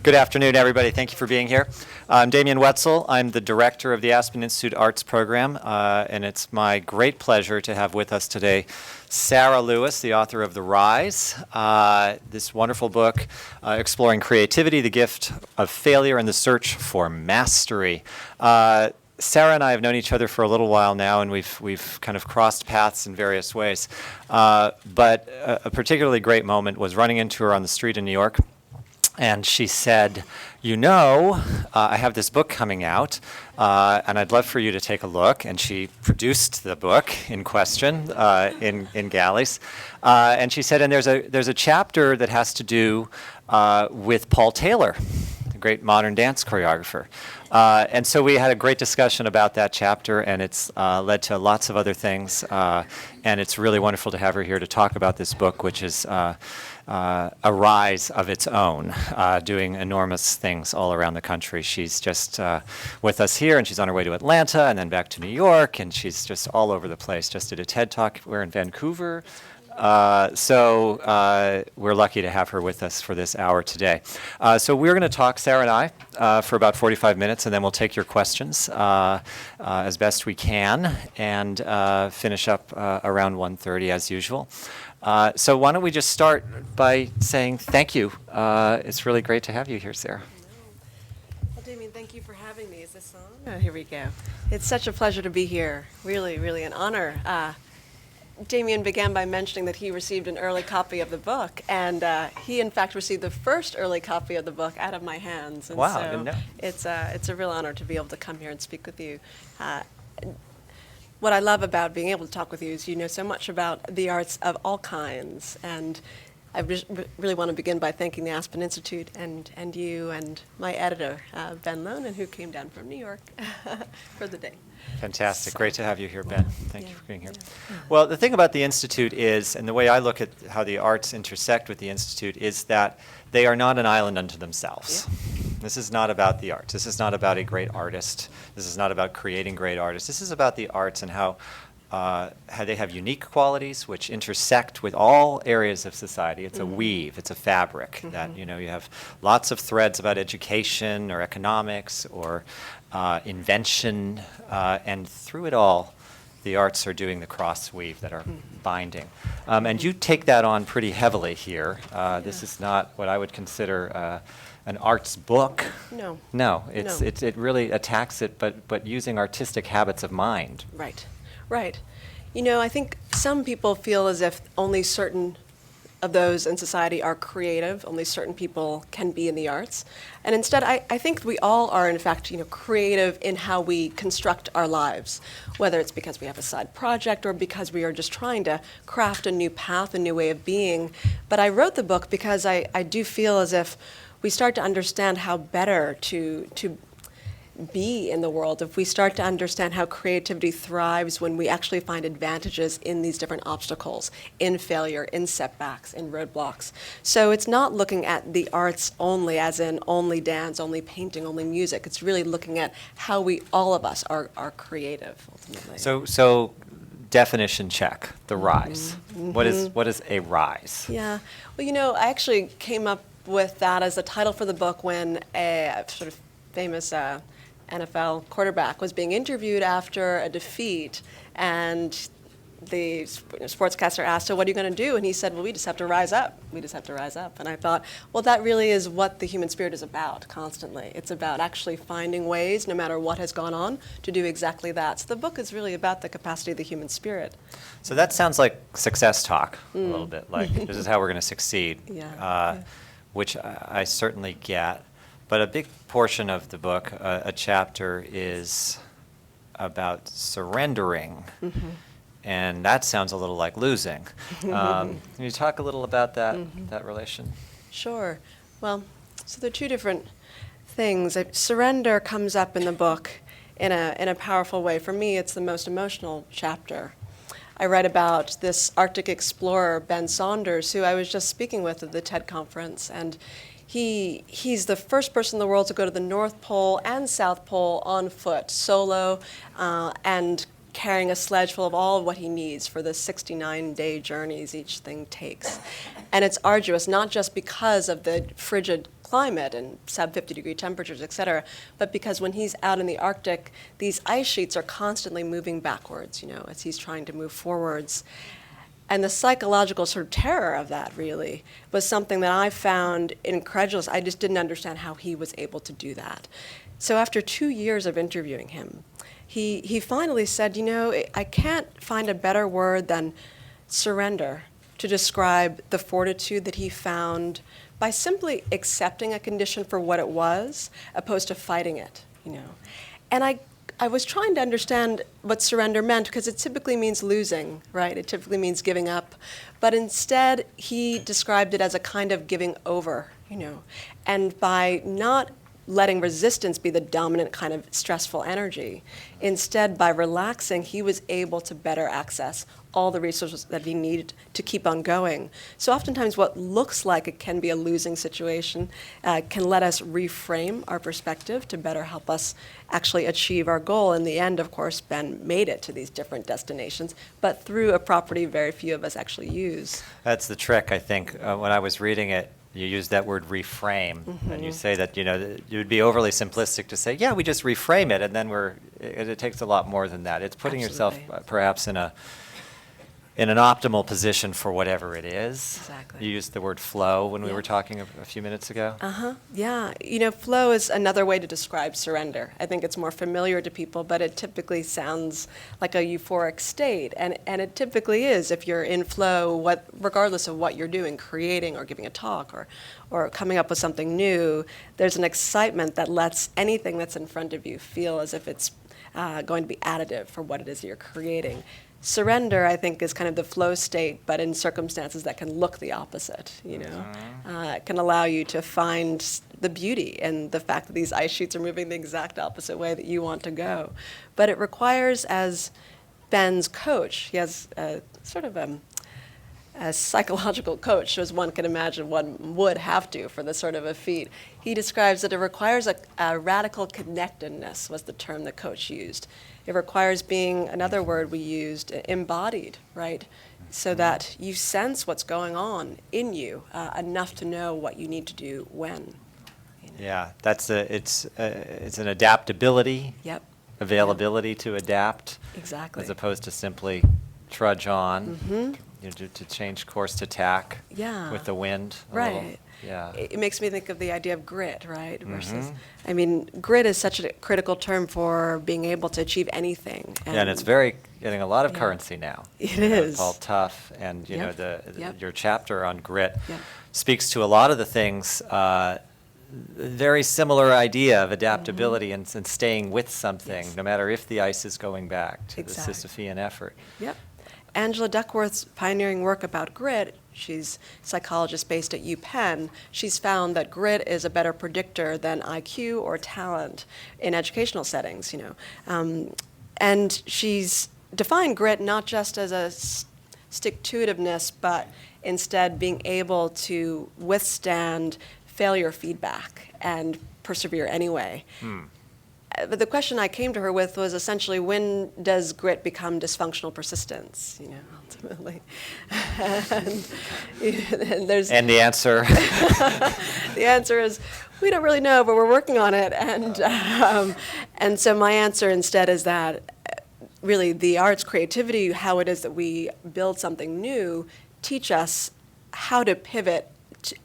Good afternoon, everybody. Thank you for being here. I'm Damian Wetzel. I'm the director of the Aspen Institute Arts Program, and it's my great pleasure to have with us today Sarah Lewis, the author of The Rise, this wonderful book exploring creativity, the gift of failure, and the search for mastery. Sarah and I have known each other for a little while now, and we've kind of crossed paths in various ways. But a particularly great moment was running into her on the street in New York. And she said, I have this book coming out, and I'd love for you to take a look. And she produced the book in question in galleys. And she said, and there's a chapter that has to do with Paul Taylor, the great modern dance choreographer. And so we had a great discussion about that chapter, and it's led to lots of other things. And it's really wonderful to have her here to talk about this book, which is a rise of its own, doing enormous things all around the country. She's just with us here, and she's on her way to Atlanta, and then back to New York, and she's just all over the place. Just did a TED Talk. We're in Vancouver. So we're lucky to have her with us for this hour today. So we're going to talk, Sarah and I, for about 45 minutes, and then we'll take your questions as best we can, and finish up around 1:30 as usual. So why don't we just start by saying thank you. It's really great to have you here, Sarah. Well, Damien, thank you for having me. Is this on? Oh, here we go. It's such a pleasure to be here. Really, really an honor. Damien began by mentioning that he received an early copy of the book, and he, in fact, received the first early copy of the book out of my hands. And wow, so I didn't know. It's a real honor to be able to come here and speak with you. What I love about being able to talk with you is you know so much about the arts of all kinds, and I really want to begin by thanking the Aspen Institute and you and my editor, Ben Lonan, who came down from New York for the day. Fantastic. Great to have you here, Ben. Thank you for being here. Well, the thing about the Institute is, and the way I look at how the arts intersect with the Institute, is that they are not an island unto themselves. Yeah. This is not about the arts. This is not about a great artist. This is not about creating great artists. This is about the arts and how they have unique qualities which intersect with all areas of society. It's a weave, it's a fabric that, you have lots of threads about education or economics or invention, and through it all, the arts are doing the cross weave that are binding. And you take that on pretty heavily here. This is not what I would consider an arts book. No, it really attacks it, but using artistic habits of mind. Right. I think some people feel as if only certain of those in society are creative, only certain people can be in the arts. And instead, I think we all are, in fact, creative in how we construct our lives, whether it's because we have a side project or because we are just trying to craft a new path, a new way of being. But I wrote the book because I do feel as if we start to understand how better to be in the world, if we start to understand how creativity thrives when we actually find advantages in these different obstacles, in failure, in setbacks, in roadblocks. So it's not looking at the arts only as in only dance, only painting, only music. It's really looking at how all of us are creative, ultimately. So definition check, the rise. What is a rise? Yeah, well, I actually came up with that as the title for the book when a sort of famous NFL quarterback was being interviewed after a defeat, and the sportscaster asked, so what are you going to do? And he said, well, we just have to rise up. We just have to rise up. And I thought, well, that really is what the human spirit is about constantly. It's about actually finding ways, no matter what has gone on, to do exactly that. So the book is really about the capacity of the human spirit. So that sounds like success talk a little bit, like this is how we're going to succeed, which I certainly get. But a big portion of the book, a chapter, is about surrendering. And that sounds a little like losing. Can you talk a little about that relation? Sure. Well, so there are two different things. Surrender comes up in the book in a powerful way. For me, it's the most emotional chapter. I write about this Arctic explorer, Ben Saunders, who I was just speaking with at the TED conference, and he's the first person in the world to go to the North Pole and South Pole on foot, solo, and carrying a sledge full of all of what he needs for the 69-day journeys each thing takes. And it's arduous, not just because of the frigid climate and sub-50-degree temperatures, et cetera, but because when he's out in the Arctic, these ice sheets are constantly moving backwards, as he's trying to move forwards. And the psychological sort of terror of that really was something that I found incredulous. I just didn't understand how he was able to do that. So after 2 years of interviewing him, he finally said, I can't find a better word than surrender to describe the fortitude that he found by simply accepting a condition for what it was, opposed to fighting it, And I was trying to understand what surrender meant, because it typically means losing, right? It typically means giving up. But instead, he described it as a kind of giving over, And by not letting resistance be the dominant kind of stressful energy, instead, by relaxing, he was able to better access all the resources that he needed to keep on going. So oftentimes what looks like it can be a losing situation can let us reframe our perspective to better help us actually achieve our goal. In the end, of course, Ben made it to these different destinations, but through a property very few of us actually use. That's the trick, I think. When I was reading it, you used that word reframe, and you say that, it would be overly simplistic to say, yeah, we just reframe it, and then it takes a lot more than that. It's putting Absolutely. yourself perhaps in an optimal position for whatever it is. Exactly. You used the word flow when we Yeah. were talking a few minutes ago. Yeah. Flow is another way to describe surrender. I think it's more familiar to people, but it typically sounds like a euphoric state. And it typically is if you're in flow, regardless of what you're doing, creating or giving a talk or coming up with something new, there's an excitement that lets anything that's in front of you feel as if it's going to be additive for what it is that you're creating. Surrender, I think, is kind of the flow state, but in circumstances that can look the opposite, It can allow you to find the beauty in the fact that these ice sheets are moving the exact opposite way that you want to go. But it requires, as Ben's coach, he has sort of a psychological coach, as one can imagine one would have to for this sort of a feat. He describes that it requires a radical connectedness, was the term the coach used. It requires being, another word we used, embodied, right? So that you sense what's going on in you enough to know what you need to do when. Yeah, it's an adaptability, Yep. availability to adapt, Exactly. as opposed to simply trudge on, to change course to tack Yeah. with the wind. Right. Yeah. It makes me think of the idea of grit, right? Versus, grit is such a critical term for being able to achieve anything. And it's getting a lot of currency now. It is. It's all tough, and Yep. your chapter on grit Yep. speaks to a lot of the things. Very similar idea of adaptability and staying with something, Yes. no matter if the ice is going back, to Exactly. the Sisyphean effort. Yep. Angela Duckworth's pioneering work about grit, she's a psychologist based at UPenn, she's found that grit is a better predictor than IQ or talent in educational settings, and she's defined grit not just as a stick-to-itiveness, but instead being able to withstand failure feedback and persevere anyway. But the question I came to her with was essentially, when does grit become dysfunctional persistence, ultimately? and there's And the answer? the answer is, we don't really know, but we're working on it. And so my answer instead is that really the arts, creativity, how it is that we build something new, teach us how to pivot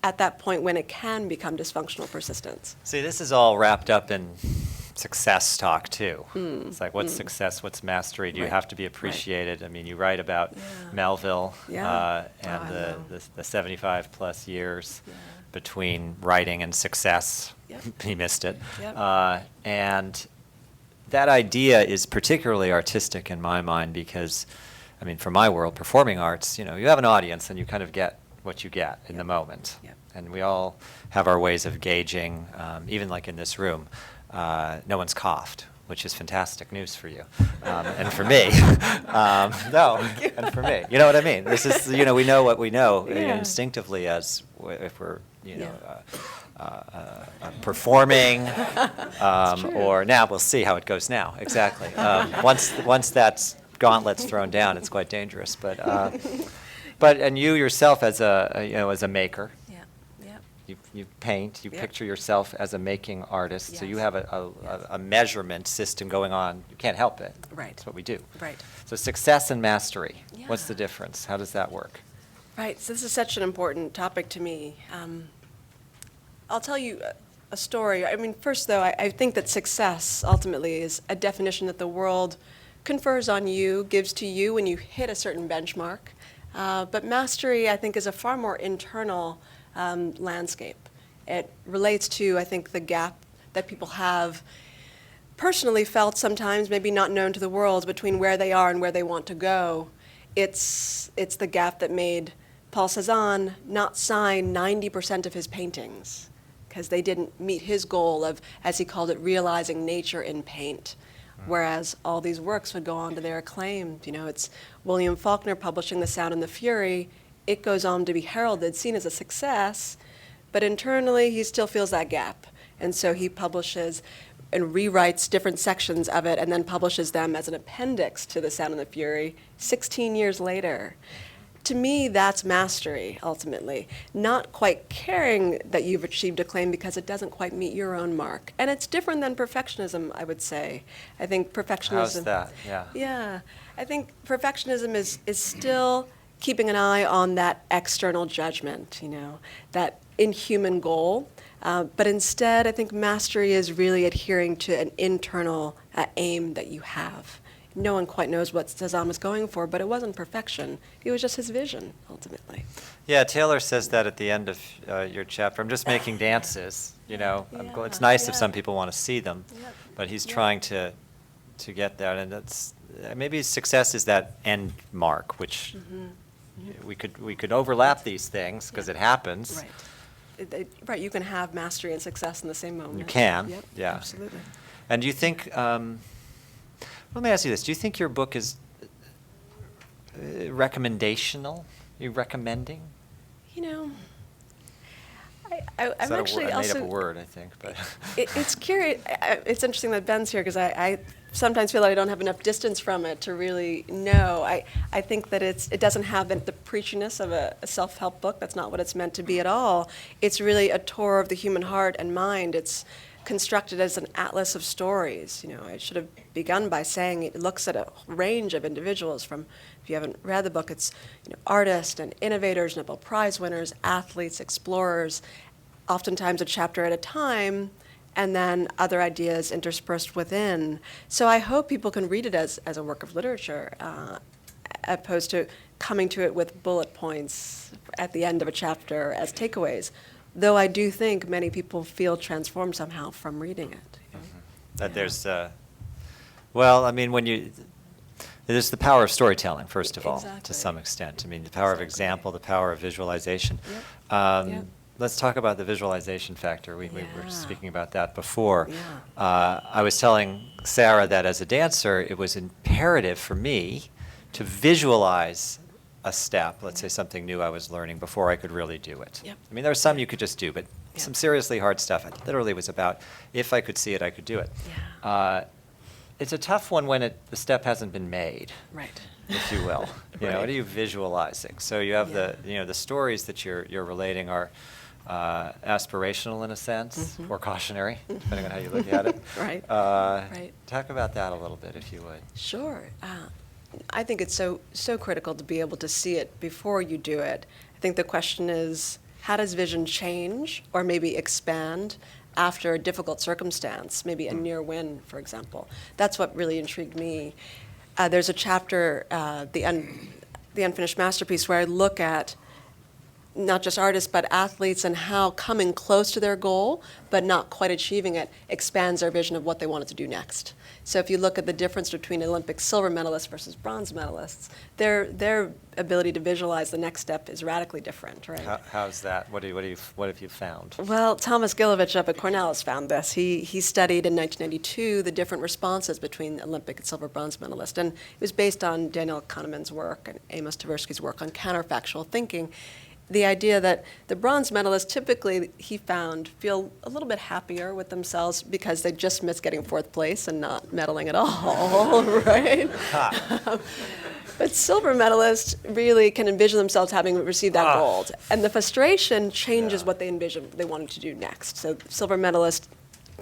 at that point when it can become dysfunctional persistence. See, this is all wrapped up in success talk, too. It's like, what's success, what's mastery? Do you Right. have to be appreciated? I mean, you write about Melville Yeah. and I the know. 75-plus years between writing and success. Yep. He missed it. Yep. And that idea is particularly artistic in my mind because, for my world, performing arts, you have an audience and you kind of get what you get in the moment. Yep. And we all have our ways of gauging, even like in this room. No one's coughed, which is fantastic news for you, and for me. And for me. You know what I mean? This is, we know what we know Yeah. instinctively as if we're, performing, or now we'll see how it goes now. Exactly. Once that's gauntlet's thrown down, it's quite dangerous. But and you yourself as a maker. You paint, you picture yourself as a making artist, so you have a measurement system going on. You can't help it. Right. That's what we do. Right. So success and mastery, what's Yeah. the difference? How does that work? Right. So this is such an important topic to me. I'll tell you a story. I mean, first, though, I think that success ultimately is a definition that the world confers on you, gives to you when you hit a certain benchmark. But mastery, I think, is a far more internal landscape. It relates to, I think, the gap that people have personally felt sometimes, maybe not known to the world, between where they are and where they want to go. It's the gap that made Paul Cézanne not sign 90% of his paintings because they didn't meet his goal of, as he called it, realizing nature in paint. Whereas all these works would go on to their acclaim. You know, it's William Faulkner publishing The Sound and the Fury. It goes on to be heralded, seen as a success, but internally he still feels that gap. And so he publishes and rewrites different sections of it and then publishes them as an appendix to The Sound and the Fury 16 years later. To me, that's mastery, ultimately. Not quite caring that you've achieved acclaim because it doesn't quite meet your own mark. And it's different than perfectionism, I would say. I think perfectionism... How's that? Yeah. Yeah. I think perfectionism is still keeping an eye on that external judgment, you know, that inhuman goal. But instead, I think mastery is really adhering to an internal aim that you have. No one quite knows what Cézanne was going for, but it wasn't perfection. It was just his vision, ultimately. Yeah, Taylor says that at the end of your chapter. I'm just making dances, you know. Yeah, It's nice if yeah. some people want to see them, Yep. but he's Yep. trying to get there, and that's maybe success is that end mark, which we could overlap these things because it happens. Right. Right, you can have mastery and success in the same moment. You can, Yep, yeah. absolutely. And do you think? Let me ask you this: do you think your book is recommendational? Are you recommending? You know, Is I'm that actually I made also... up a word, I think, but It's curious. It's interesting that Ben's here because I sometimes feel like I don't have enough distance from it to really know. I think that it doesn't have the preachiness of a self-help book. That's not what it's meant to be at all. It's really a tour of the human heart and mind. It's constructed as an atlas of stories. You know, I should have begun by saying it looks at a range of individuals from, if you haven't read the book, it's artists and innovators, Nobel Prize winners, athletes, explorers, oftentimes a chapter at a time, and then other ideas interspersed within. So I hope people can read it as a work of literature, opposed to coming to it with bullet points at the end of a chapter as takeaways. Though I do think many people feel transformed somehow from reading it. that there's, well, I mean, there's the power of storytelling, first of all, to Exactly. some extent. I mean, the power of Exactly. example, the power of visualization. Yep. Let's talk about the visualization factor. We were Yeah. speaking about that before. Yeah. I was telling Sarah that as a dancer, it was imperative for me to visualize a step, let's say something new I was learning, before I could really do it. Yep. I mean, there was some you could just do, but Yep. some seriously hard stuff, it literally was about, if I could see it, I could do it. Yeah. It's a tough one when the step hasn't been made, Right. if you will. You know, what Right. are you visualizing? So you have Yeah. the stories that you're relating are aspirational in a sense, or cautionary, depending on how you look at it. Right. Uh, Right. Talk about that a little bit, if you would. Sure. I think it's so critical to be able to see it before you do it. I think the question is, how does vision change or maybe expand after a difficult circumstance, maybe a near win, for example? That's what really intrigued me. There's a chapter, the Unfinished Masterpiece, where I look at not just artists, but athletes and how coming close to their goal, but not quite achieving it, expands their vision of what they wanted to do next. So if you look at the difference between Olympic silver medalists versus bronze medalists, their ability to visualize the next step is radically different, right? How's that? What have you found? Well, Thomas Gilovich up at Cornell has found this. He studied in 1992 the different responses between Olympic and silver bronze medalists, and it was based on Daniel Kahneman's work and Amos Tversky's work on counterfactual thinking. the idea that the bronze medalists typically, he found, feel a little bit happier with themselves because they just missed getting fourth place and not medaling at all, right? But silver medalists really can envision themselves having received that gold. And the frustration changes what they envision they wanted to do next. So silver medalist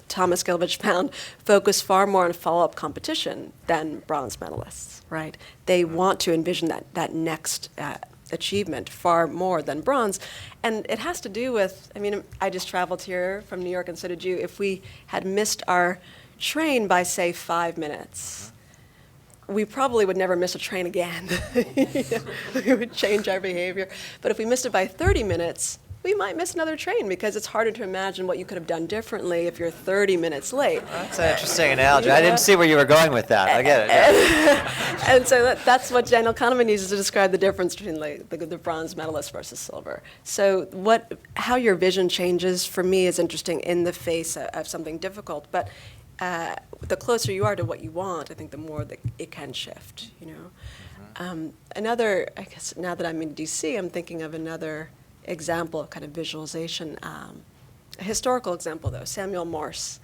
Thomas Gilovich found focus far more on follow-up competition than bronze medalists, right? They want to envision that next achievement far more than bronze. And it has to do with, I mean, I just traveled here from New York, and so did you. If we had missed our train by, say, 5 minutes, we probably would never miss a train again. We would change our behavior. But if we missed it by 30 minutes, we might miss another train because it's harder to imagine what you could have done differently if you're 30 minutes late. That's an interesting analogy. I didn't see where you were going with that. I get it. Yeah. And so that's what Daniel Kahneman uses to describe the difference between the bronze medalist versus silver. So how your vision changes for me is interesting in the face of something difficult. But the closer you are to what you want, I think the more that it can shift. Another, I guess, now that I'm in D.C., I'm thinking of another example of kind of visualization, a historical example though, Samuel Morse.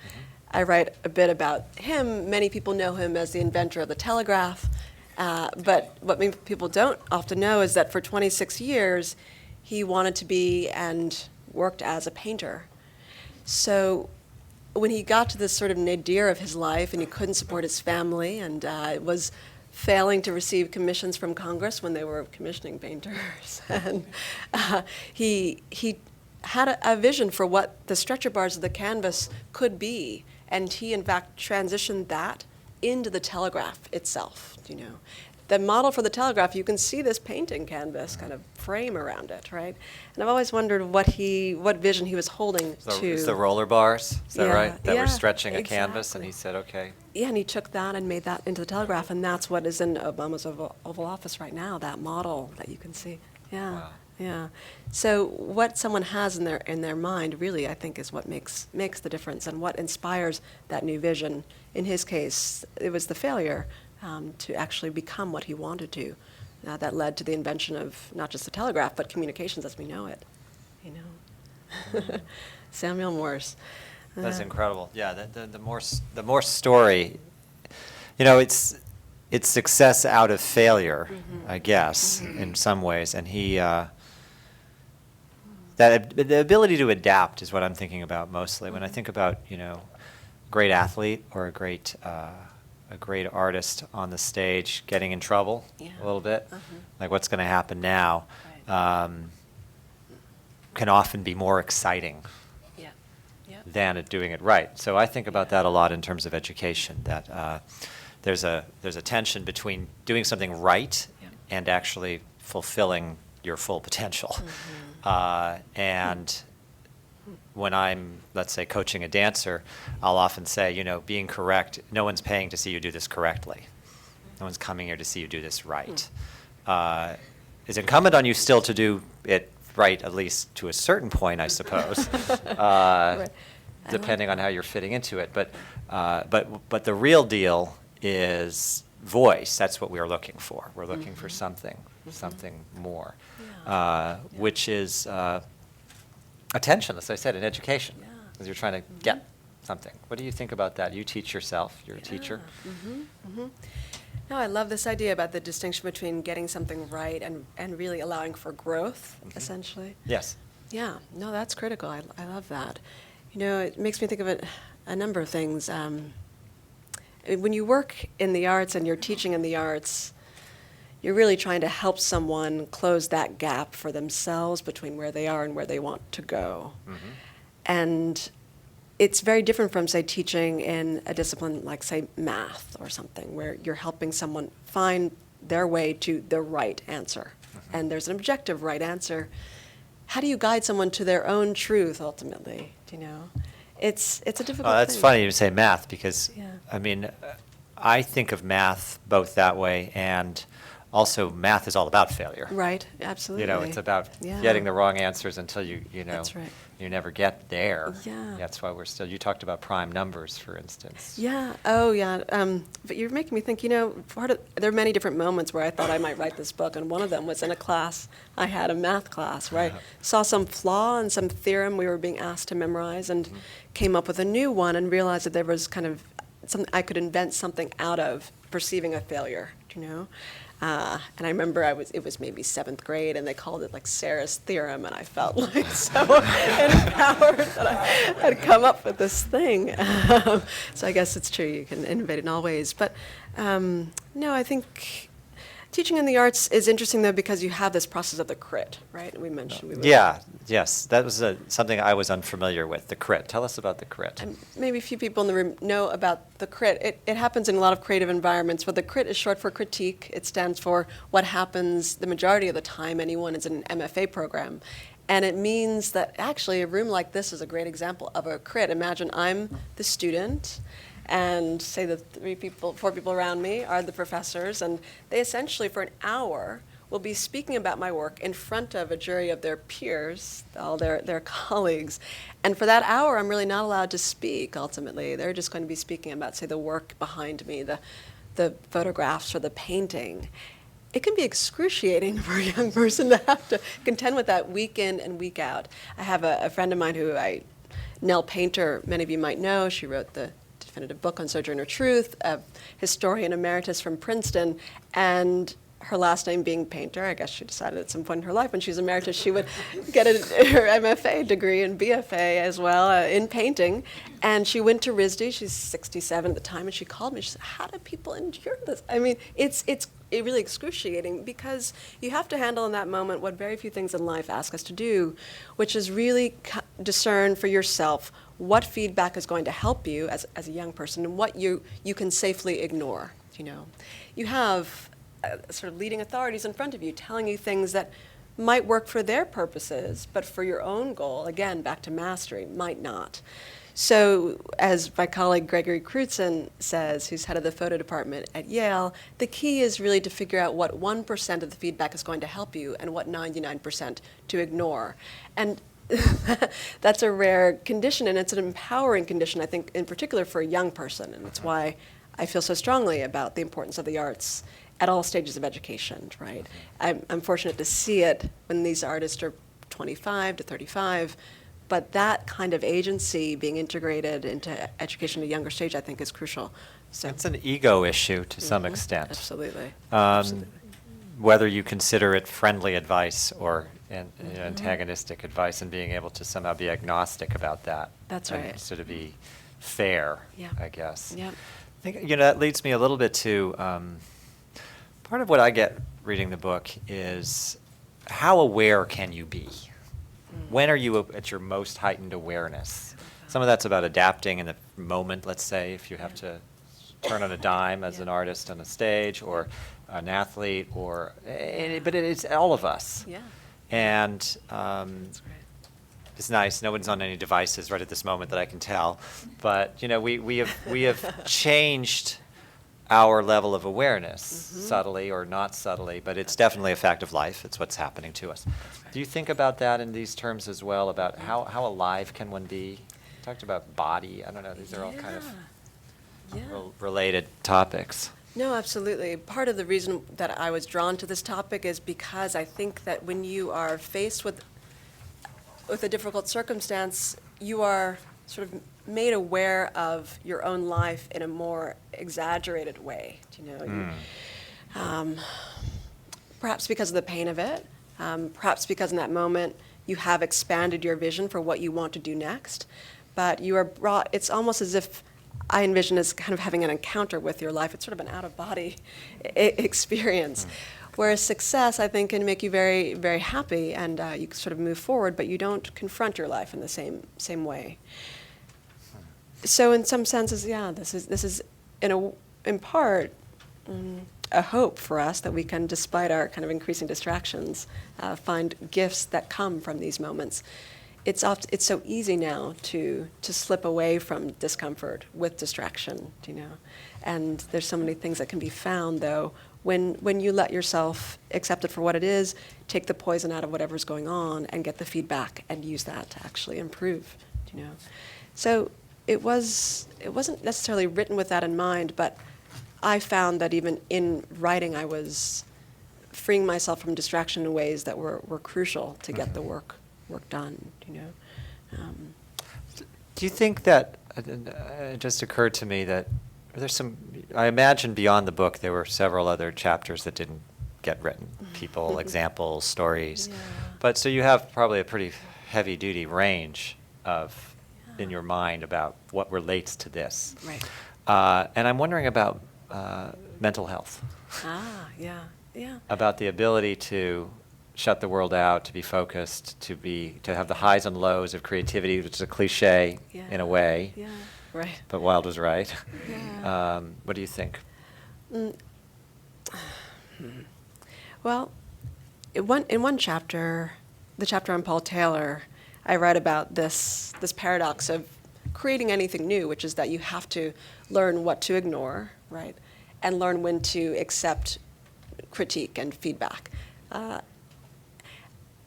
I write a bit about him. Many people know him as the inventor of the telegraph, but what many people don't often know is that for 26 years he wanted to be and worked as a painter. So when he got to this sort of nadir of his life and he couldn't support his family and was failing to receive commissions from Congress when they were commissioning painters. And he had a vision for what the stretcher bars of the canvas could be, and he, in fact, transitioned that into the telegraph itself, The model for the telegraph, you can see this painting canvas kind of frame around it, right? And I've always wondered what vision he was holding to. It's the roller bars, is that right? That were stretching a exactly. canvas, and he said, okay. Yeah, and he took that and made that into the telegraph, and that's what is in Obama's Oval Office right now, that model that you can see. Yeah, Wow. yeah. So what someone has in their mind really, I think, is what makes the difference and what inspires that new vision. In his case, it was the failure to actually become what he wanted to. That led to the invention of not just the telegraph, but communications as we know it. Samuel Morse. That's incredible. Yeah, the Morse story, it's success out of failure, I guess, in some ways. And the ability to adapt is what I'm thinking about mostly. When I think about, a great athlete or a great artist on the stage getting in trouble a little bit, like what's going to happen now, can often be more exciting than at doing it right. So I think about that a lot in terms of education, that there's a tension between doing something right and actually fulfilling your full potential. And when I'm, let's say, coaching a dancer, I'll often say, being correct, no one's paying to see you do this correctly. No one's coming here to see you do this right. It's incumbent on you still to do it right, at least to a certain point, I suppose, Right. depending on how you're fitting into it. But the real deal is voice. That's what we are looking for. We're looking for something more, which is attention, as I said, in education, because you're trying to get something. What do you think about that? You teach yourself. You're a teacher. No, I love this idea about the distinction between getting something right and really allowing for growth, essentially. Yes. Yeah, no, that's critical. I love that. It makes me think of a number of things. When you work in the arts and you're teaching in the arts, you're really trying to help someone close that gap for themselves between where they are and where they want to go. And it's very different from, say, teaching in a discipline like, say, math or something, where you're helping someone find their way to the right answer. And there's an objective right answer. How do you guide someone to their own truth, ultimately? It's a difficult thing. That's funny you say math, because, I think of math both that way, and also math is all about failure. Right, absolutely. It's about getting the wrong answers until you That's right. You never get there. Yeah. That's why we're still, you talked about prime numbers, for instance. Yeah. Oh, yeah. But you're making me think, there are many different moments where I thought I might write this book, and one of them was in a class. I had a math class where I saw some flaw in some theorem we were being asked to memorize and came up with a new one and realized that there was kind of something I could invent something out of perceiving a failure, and I remember it was maybe 7th grade, and they called it like Sarah's theorem, and I felt like so empowered that I had come up with this thing. So I guess it's true, you can innovate in all ways. But no, I think teaching in the arts is interesting, though, because you have this process of the crit, right? We mentioned. Yes, that was something I was unfamiliar with, the crit. Tell us about the crit. And maybe a few people in the room know about the crit. It happens in a lot of creative environments, but the crit is short for critique. It stands for what happens the majority of the time anyone is in an MFA program. And it means that actually a room like this is a great example of a crit. Imagine I'm the student, and say the 4 people around me are the professors, and they essentially for an hour will be speaking about my work in front of a jury of their peers, all their colleagues. And for that hour, I'm really not allowed to speak, ultimately. They're just going to be speaking about, say, the work behind me, the photographs or the painting. It can be excruciating for a young person to have to contend with that week in and week out. I have a friend of mine Nell Painter, many of you might know. She wrote the definitive book on Sojourner Truth, a historian emeritus from Princeton, and her last name being Painter. I guess she decided at some point in her life when she was emeritus she would get her MFA degree and BFA as well in painting. And she went to RISD. She's 67 at the time, and she called me. She said, "How do people endure this?" I mean, it's really excruciating because you have to handle in that moment what very few things in life ask us to do, which is really discern for yourself what feedback is going to help you as a young person and what you can safely ignore. You have sort of leading authorities in front of you telling you things that might work for their purposes, but for your own goal, again, back to mastery, might not. So as my colleague Gregory Crutzen says, who's head of the photo department at Yale, the key is really to figure out what 1% of the feedback is going to help you and what 99% to ignore. And that's a rare condition, and it's an empowering condition, I think, in particular for a young person, and it's why I feel so strongly about the importance of the arts at all stages of education, right? I'm fortunate to see it when these artists are 25 to 35, but that kind of agency being integrated into education at a younger stage, I think, is crucial. So it's an ego issue to some extent. Absolutely. Whether you consider it friendly advice or antagonistic advice, and being able to somehow be agnostic about that. That's right. So to be fair, Yeah. I guess. Yep. I think that leads me a little bit to part of what I get reading the book is how aware can you be? When are you at your most heightened awareness? Some of that's about adapting in the moment, let's say, if you have to turn on a dime as an artist on a stage or an athlete, but it's all of us. Yeah. And That's great. it's nice. No one's on any devices right at this moment that I can tell. But we have changed our level of awareness, subtly or not subtly, but it's definitely a fact of life. It's what's happening to us. Do you think about that in these terms as well, about how alive can one be? You talked about body. I don't know. These are all kind of related topics. No, absolutely. Part of the reason that I was drawn to this topic is because I think that when you are faced with a difficult circumstance, you are sort of made aware of your own life in a more exaggerated way. Perhaps because of the pain of it, perhaps because in that moment you have expanded your vision for what you want to do next, but you are brought, it's almost as if I envision as kind of having an encounter with your life. It's sort of an out-of-body experience. Whereas success, I think, can make you very, very happy, and you sort of move forward, but you don't confront your life in the same way. So in some senses, this is in part a hope for us that we can, despite our kind of increasing distractions, find gifts that come from these moments. It's so easy now to slip away from discomfort with distraction, and there's so many things that can be found, though, when you let yourself accept it for what it is, take the poison out of whatever's going on, and get the feedback and use that to actually improve. So it wasn't necessarily written with that in mind, but I found that even in writing, I was freeing myself from distraction in ways that were crucial to get the work done. Do you think that, it just occurred to me that there's some, I imagine beyond the book there were several other chapters that didn't get written, people, examples, stories. Yeah. But so you have probably a pretty heavy-duty range of, in your mind, about what relates to this. Right. And I'm wondering about mental health. Yeah. About the ability to shut the world out, to be focused, to have the highs and lows of creativity, which is a cliche in a way. Yeah. Right. But Wilde was right. Yeah. What do you think? Well, in one chapter, the chapter on Paul Taylor, I write about this paradox of creating anything new, which is that you have to learn what to ignore, right, and learn when to accept critique and feedback.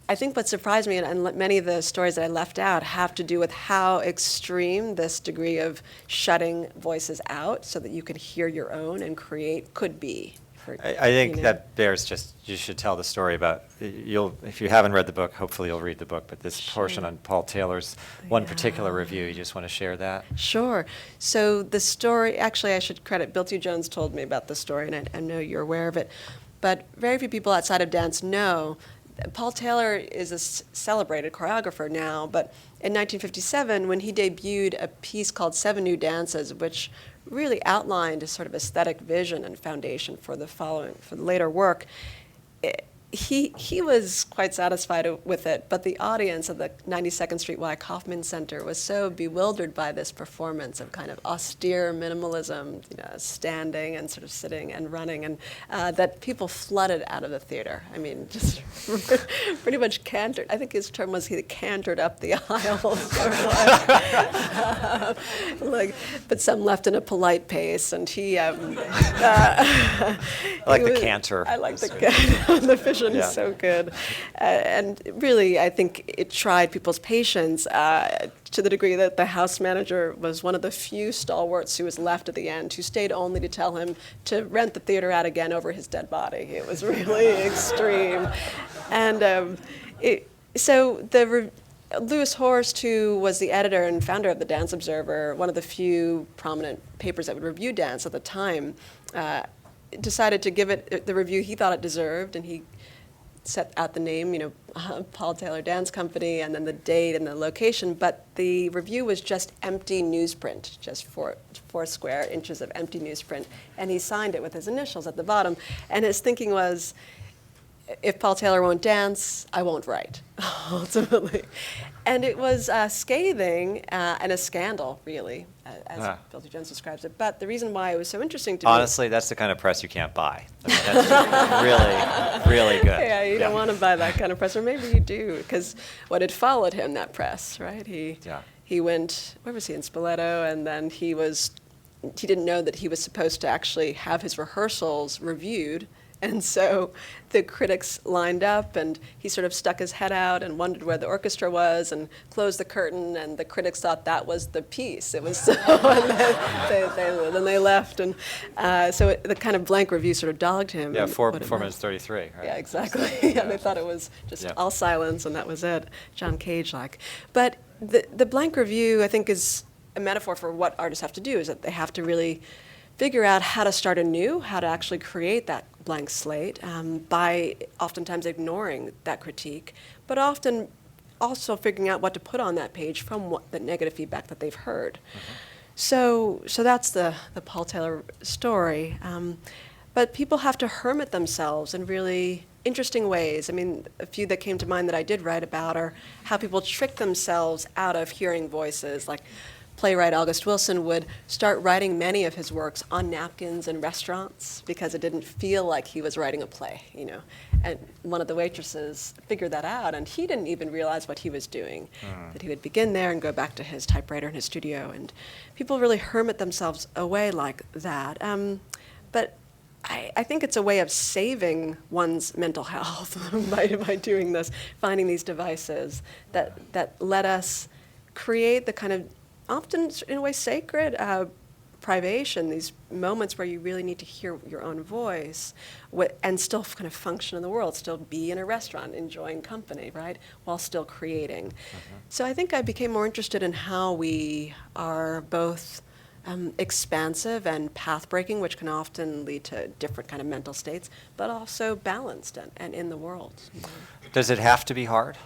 I think what surprised me, and many of the stories that I left out, have to do with how extreme this degree of shutting voices out so that you could hear your own and create could be. I think that bears just, you should tell the story about, if you haven't read the book, hopefully you'll read the book, but this portion on Paul Taylor's one particular review, you just want to share that? Sure. So the story, actually I should credit, Bill T. Jones told me about the story, and I know you're aware of it, but very few people outside of dance know. Paul Taylor is a celebrated choreographer now, but in 1957, when he debuted a piece called Seven New Dances, which really outlined a sort of aesthetic vision and foundation for the later work, he was quite satisfied with it, but the audience at the 92nd Street Y Kaufman Center was so bewildered by this performance of kind of austere minimalism, standing and sort of sitting and running, and that people flooded out of the theater. I mean, just pretty much cantered. I think his term was he cantered up the aisles, but some left in a polite pace, and he. I like the canter. I like the canter. The vision is so good. And really, I think it tried people's patience to the degree that the house manager was one of the few stalwarts who was left at the end, who stayed only to tell him to rent the theater out again over his dead body. It was really extreme. And Louis Horst, who was the editor and founder of the Dance Observer, one of the few prominent papers that would review dance at the time, decided to give it the review he thought it deserved, and he set out the name, Paul Taylor Dance Company, and then the date and the location, but the review was just empty newsprint, just four square inches of empty newsprint, and he signed it with his initials at the bottom, and his thinking was, if Paul Taylor won't dance, I won't write, ultimately. And it was scathing and a scandal, really, as Bill T. Jones describes it. But the reason why it was so interesting to me... Honestly, that's the kind of press you can't buy. I mean, that's really, really good. Yeah, you don't want to buy that kind of press, or maybe you do, because what had followed him, that press, right? He went, where was he, in Spoleto, and then he didn't know that he was supposed to actually have his rehearsals reviewed. And so the critics lined up, and he sort of stuck his head out and wondered where the orchestra was and closed the curtain, and the critics thought that was the piece. It was so, and then they left. And so the kind of blank review sort of dogged him. Yeah, 4 minutes 33, right? Yeah, exactly. Yeah, they thought it was just all silence, and that was it, John Cage-like. But the blank review, I think, is a metaphor for what artists have to do, is that they have to really figure out how to start anew, how to actually create that blank slate by oftentimes ignoring that critique, but often also figuring out what to put on that page from the negative feedback that they've heard. So that's the Paul Taylor story. But people have to hermit themselves in really interesting ways. I mean, a few that came to mind that I did write about are how people trick themselves out of hearing voices, like playwright August Wilson would start writing many of his works on napkins in restaurants because it didn't feel like he was writing a play, And one of the waitresses figured that out, and he didn't even realize what he was doing, that he would begin there and go back to his typewriter in his studio. And people really hermit themselves away like that. But I think it's a way of saving one's mental health by doing this, finding these devices that let us create the kind of, often in a way, sacred privation, these moments where you really need to hear your own voice and still kind of function in the world, still be in a restaurant enjoying company, right, while still creating. So I think I became more interested in how we are both expansive and path-breaking, which can often lead to different kind of mental states, but also balanced and in the world. You know? Does it have to be hard?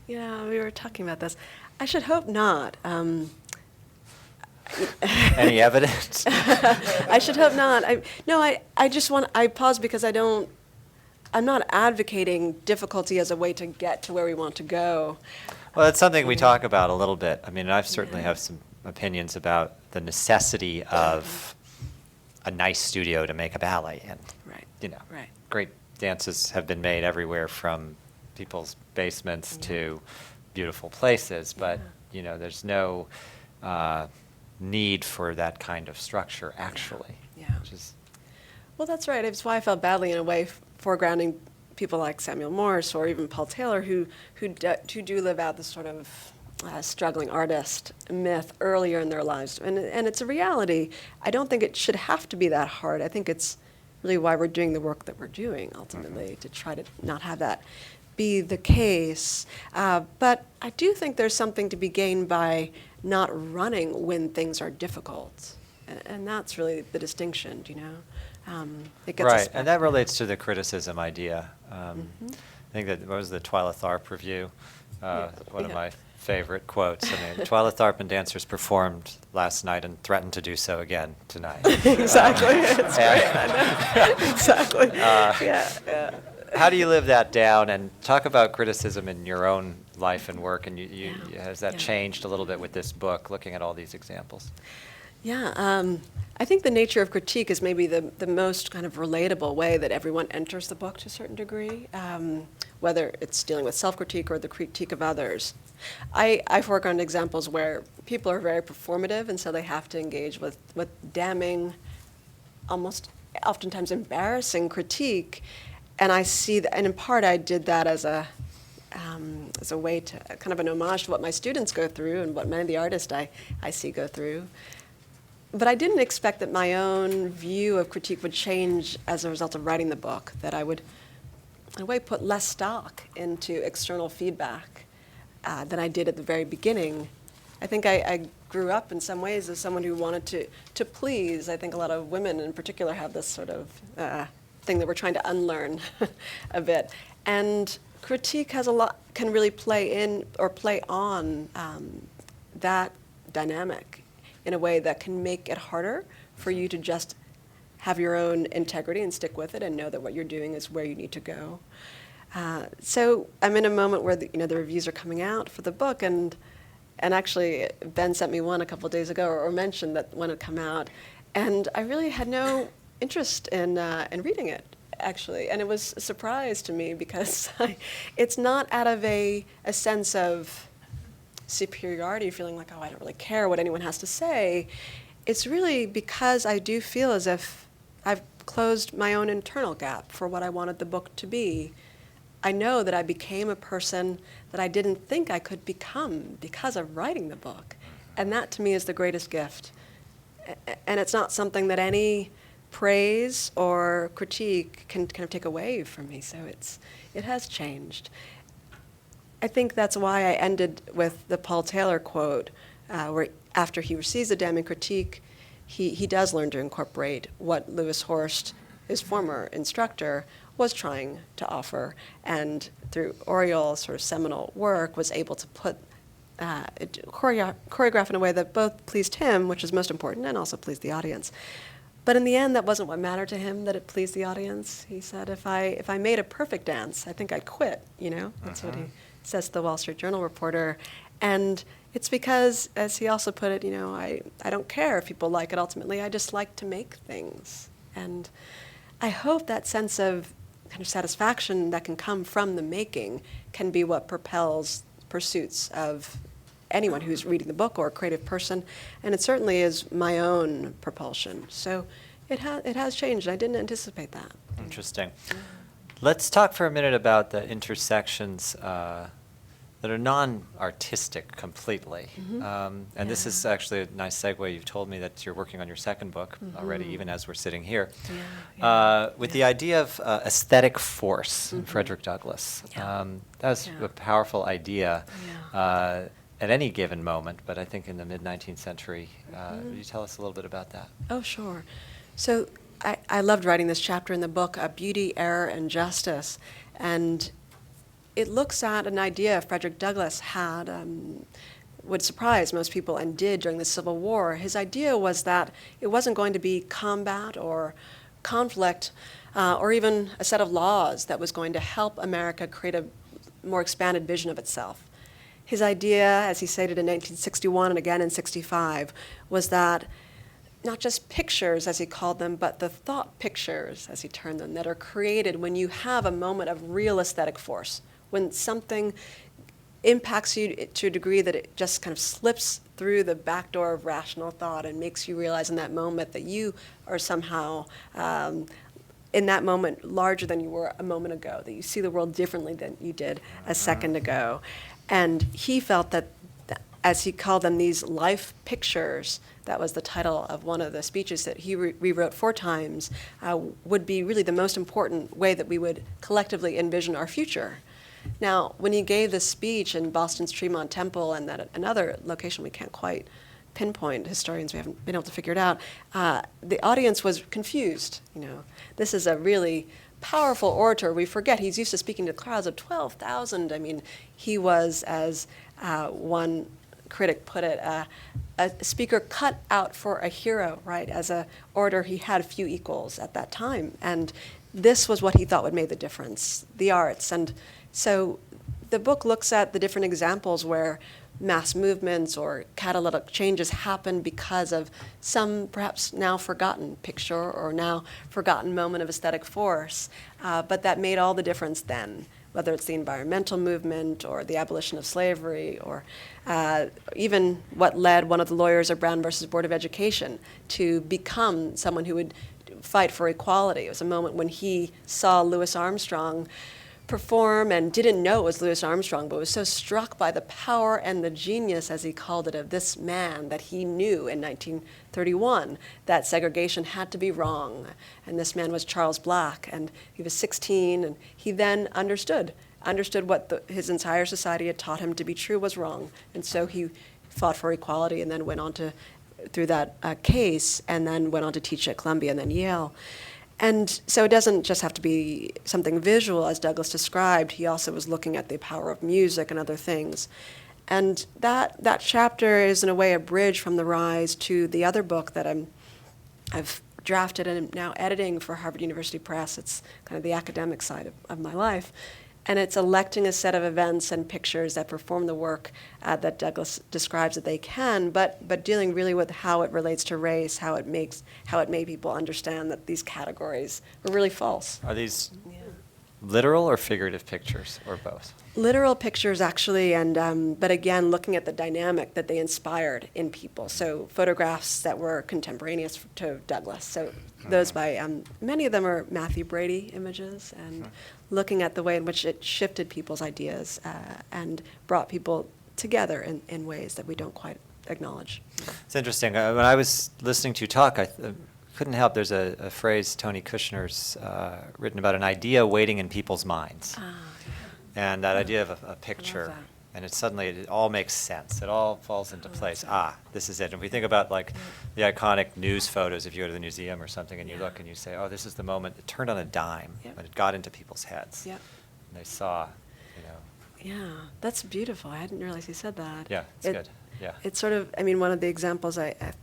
Yeah, we were talking about this. I should hope not. Any evidence? I should hope not. I pause because I'm not advocating difficulty as a way to get to where we want to go. Well, that's something we talk about a little bit. I mean, I certainly have some opinions about the necessity of a nice studio to make a ballet. And, Right. Right. great dances have been made everywhere from people's basements to beautiful places. But, there's no need for that kind of structure, actually. Yeah. Which is, Well, that's right. It's why I felt badly, in a way, foregrounding people like Samuel Morse or even Paul Taylor, who do live out this sort of struggling artist myth earlier in their lives. And it's a reality. I don't think it should have to be that hard. I think it's really why we're doing the work that we're doing, ultimately, to try to not have that be the case. But I do think there's something to be gained by not running when things are difficult. And that's really the distinction, It gets us right, back and that there. relates to the criticism idea. I think that, what was the Twyla Tharp review? One of Yeah. my favorite quotes. I mean, Twyla Tharp and dancers performed last night and threatened to do so again tonight. Exactly. It's great. I know. Exactly. Yeah. How do you live that down, and talk about criticism in your own life and work, and has that Yeah. changed a little bit with this book, looking at all these examples? Yeah, I think the nature of critique is maybe the most kind of relatable way that everyone enters the book to a certain degree, whether it's dealing with self-critique or the critique of others. I foreground examples where people are very performative, and so they have to engage with damning, almost oftentimes embarrassing critique. And I see that, and in part I did that as a way to, kind of an homage to what my students go through and what many of the artists I see go through. But I didn't expect that my own view of critique would change as a result of writing the book, that I would, in a way, put less stock into external feedback than I did at the very beginning. I think I grew up in some ways as someone who wanted to please. I think a lot of women in particular have this sort of thing that we're trying to unlearn a bit. And critique can really play in or play on that dynamic in a way that can make it harder for you to just have your own integrity and stick with it and know that what you're doing is where you need to go. So I'm in a moment where the reviews are coming out for the book, and actually Ben sent me one a couple of days ago, or mentioned that one had come out, and I really had no interest in reading it, actually, and it was a surprise to me because it's not out of a sense of superiority, feeling like, oh, I don't really care what anyone has to say. It's really because I do feel as if I've closed my own internal gap for what I wanted the book to be. I know that I became a person that I didn't think I could become because of writing the book. And that, to me, is the greatest gift. And it's not something that any praise or critique can kind of take away from me. So it has changed. I think that's why I ended with the Paul Taylor quote, where after he receives the damning critique, he does learn to incorporate what Lewis Horst, his former instructor, was trying to offer, and through Oriol's sort of seminal work was able to put choreograph in a way that both pleased him, which is most important, and also pleased the audience. But in the end, that wasn't what mattered to him, that it pleased the audience. He said, if I made a perfect dance, I think I'd quit, That's what he says to the Wall Street Journal reporter. And it's because, as he also put it, I don't care if people like it ultimately, I just like to make things. And I hope that sense of kind of satisfaction that can come from the making can be what propels pursuits of anyone who's reading the book or a creative person, and it certainly is my own propulsion. So, It has changed. I didn't anticipate that. Interesting. Let's talk for a minute about the intersections that are non-artistic completely. And this is actually a nice segue. You've told me that you're working on your second book already, even as we're sitting here, with the idea of aesthetic force in Frederick Douglass. That was a powerful idea at any given moment, but I think in the mid-19th century. Would you tell us a little bit about that? Oh, sure. So I loved writing this chapter in the book, Beauty, Error, and Justice. And it looks at an idea Frederick Douglass had, would surprise most people and did during the Civil War. His idea was that it wasn't going to be combat or conflict or even a set of laws that was going to help America create a more expanded vision of itself. His idea, as he stated in 1961 and again in 65, was that not just pictures, as he called them, but the thought pictures, as he termed them, that are created when you have a moment of real aesthetic force, when something impacts you to a degree that it just kind of slips through the back door of rational thought and makes you realize in that moment that you are somehow, in that moment, larger than you were a moment ago, that you see the world differently than you did a second ago. And he felt that, as he called them, these life pictures, that was the title of one of the speeches that he rewrote 4 times, would be really the most important way that we would collectively envision our future. Now, when he gave this speech in Boston's Tremont Temple and that another location we can't quite pinpoint, historians, we haven't been able to figure it out, the audience was confused. This is a really powerful orator. We forget he's used to speaking to crowds of 12,000. I mean, he was, as one critic put it, a speaker cut out for a hero, right? As an orator, he had few equals at that time. And this was what he thought would make the difference, the arts. And so the book looks at the different examples where mass movements or catalytic changes happen because of some perhaps now forgotten picture or now forgotten moment of aesthetic force, but that made all the difference then, whether it's the environmental movement or the abolition of slavery or even what led one of the lawyers of Brown versus Board of Education to become someone who would fight for equality. It was a moment when he saw Louis Armstrong perform and didn't know it was Louis Armstrong, but was so struck by the power and the genius, as he called it, of this man that he knew in 1931 that segregation had to be wrong. And this man was Charles Black, and he was 16, and he then understood what his entire society had taught him to be true was wrong. And so he fought for equality and then went on to, through that case, and then went on to teach at Columbia and then Yale. And so it doesn't just have to be something visual, as Douglass described. He also was looking at the power of music and other things. And that chapter is, in a way, a bridge from The Rise to the other book that I've drafted and am now editing for Harvard University Press. It's kind of the academic side of my life. And it's electing a set of events and pictures that perform the work that Douglass describes that they can, but dealing really with how it relates to race, how it made people understand that these categories were really false. Are these literal or figurative pictures, or both? Literal pictures, actually, and but again, looking at the dynamic that they inspired in people. So photographs that were contemporaneous to Douglass. So those by, many of them are Matthew Brady images, and looking at the way in which it shifted people's ideas and brought people together in ways that we don't quite acknowledge. It's interesting. When I was listening to you talk, I couldn't help. There's a phrase Tony Kushner's written about an idea waiting in people's minds. And that idea of a picture, and it all makes sense. It all falls into place. This is it. And if we think about the iconic news photos, if you go to the museum or something and you look and you say, oh, this is the moment it turned on a dime, when it got into people's heads. And they saw, Yeah, that's beautiful. I hadn't realized he said that. Yeah, it's good. Yeah. It's sort of, one of the examples that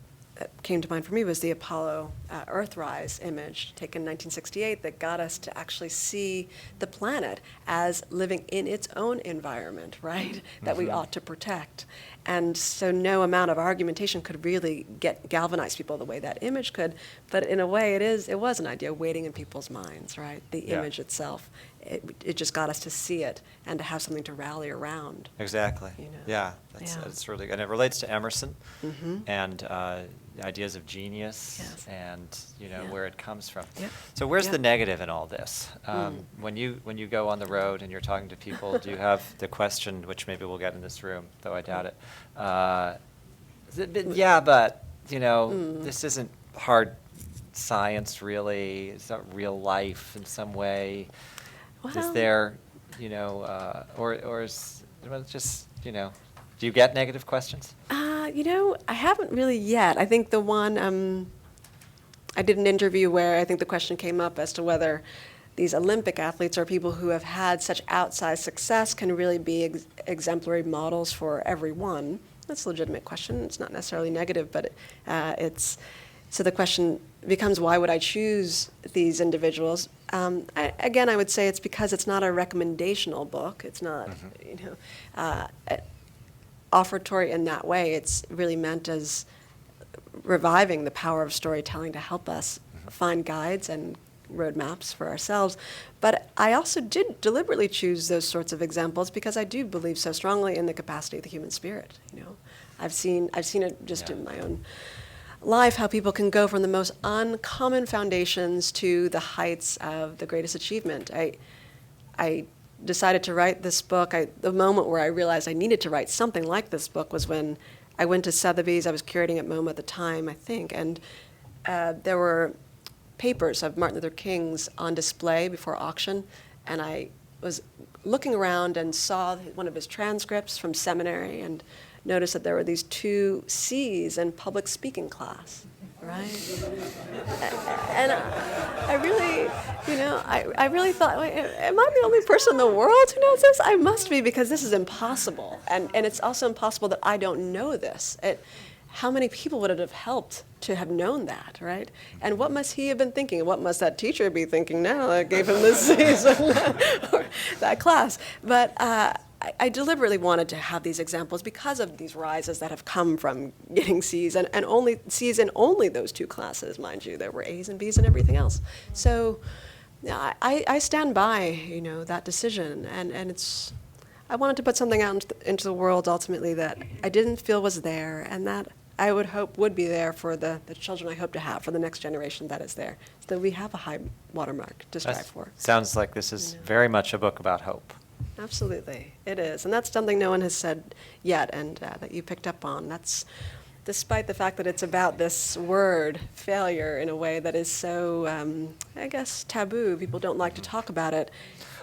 came to mind for me was the Apollo Earthrise image taken in 1968 that got us to actually see the planet as living in its own environment, right? That we ought to protect. And so no amount of argumentation could really galvanize people the way that image could. But in a way, it was an idea waiting in people's minds, right? The image itself. It just got us to see it and to have something to rally around. Exactly. Yeah, that's really, and it relates to Emerson. And ideas of genius Yes. and Yeah. where it comes from. Yep. So where's Yep. the negative in all this? When you go on the road and you're talking to people, do you have the question, which maybe we'll get in this room, though I doubt it? Yeah, but this isn't hard science really. It's not real life in some way. Is Well- there, or is well, it's just do you get negative questions? I haven't really yet. I think the one, I did an interview where I think the question came up as to whether these Olympic athletes or people who have had such outsized success can really be exemplary models for everyone. That's a legitimate question. It's not necessarily negative, but so the question becomes, why would I choose these individuals? Again, I would say it's because it's not a recommendational book. It's not, offertory in that way. It's really meant as reviving the power of storytelling to help us find guides and roadmaps for ourselves. But I also did deliberately choose those sorts of examples because I do believe so strongly in the capacity of the human spirit. I've seen it just in my own life, how people can go from the most uncommon foundations to the heights of the greatest achievement. I decided to write this book. The moment where I realized I needed to write something like this book was when I went to Sotheby's. I was curating at MoMA at the time, I think, and there were papers of Martin Luther King's on display before auction, and I was looking around and saw one of his transcripts from seminary and noticed that there were these 2 C's in public speaking class, right? And I really, I really thought, wait, am I the only person in the world who knows this? I must be, because this is impossible. And it's also impossible that I don't know this. How many people would it have helped to have known that, right? And what must he have been thinking? What must that teacher be thinking now that gave him this C's or that class? But I deliberately wanted to have these examples because of these rises that have come from getting C's, and only C's in only those 2 classes, mind you. There were A's and B's and everything else. So I stand by, that decision, and I wanted to put something out into the world ultimately that I didn't feel was there, and that I would hope would be there for the children I hope to have, for the next generation that is there, so that we have a high watermark to strive for. Sounds like this is very much a book about hope. Absolutely, it is. And that's something no one has said yet, and that you picked up on. That's despite the fact that it's about this word, failure, in a way that is so, I guess, taboo. People don't like to talk about it.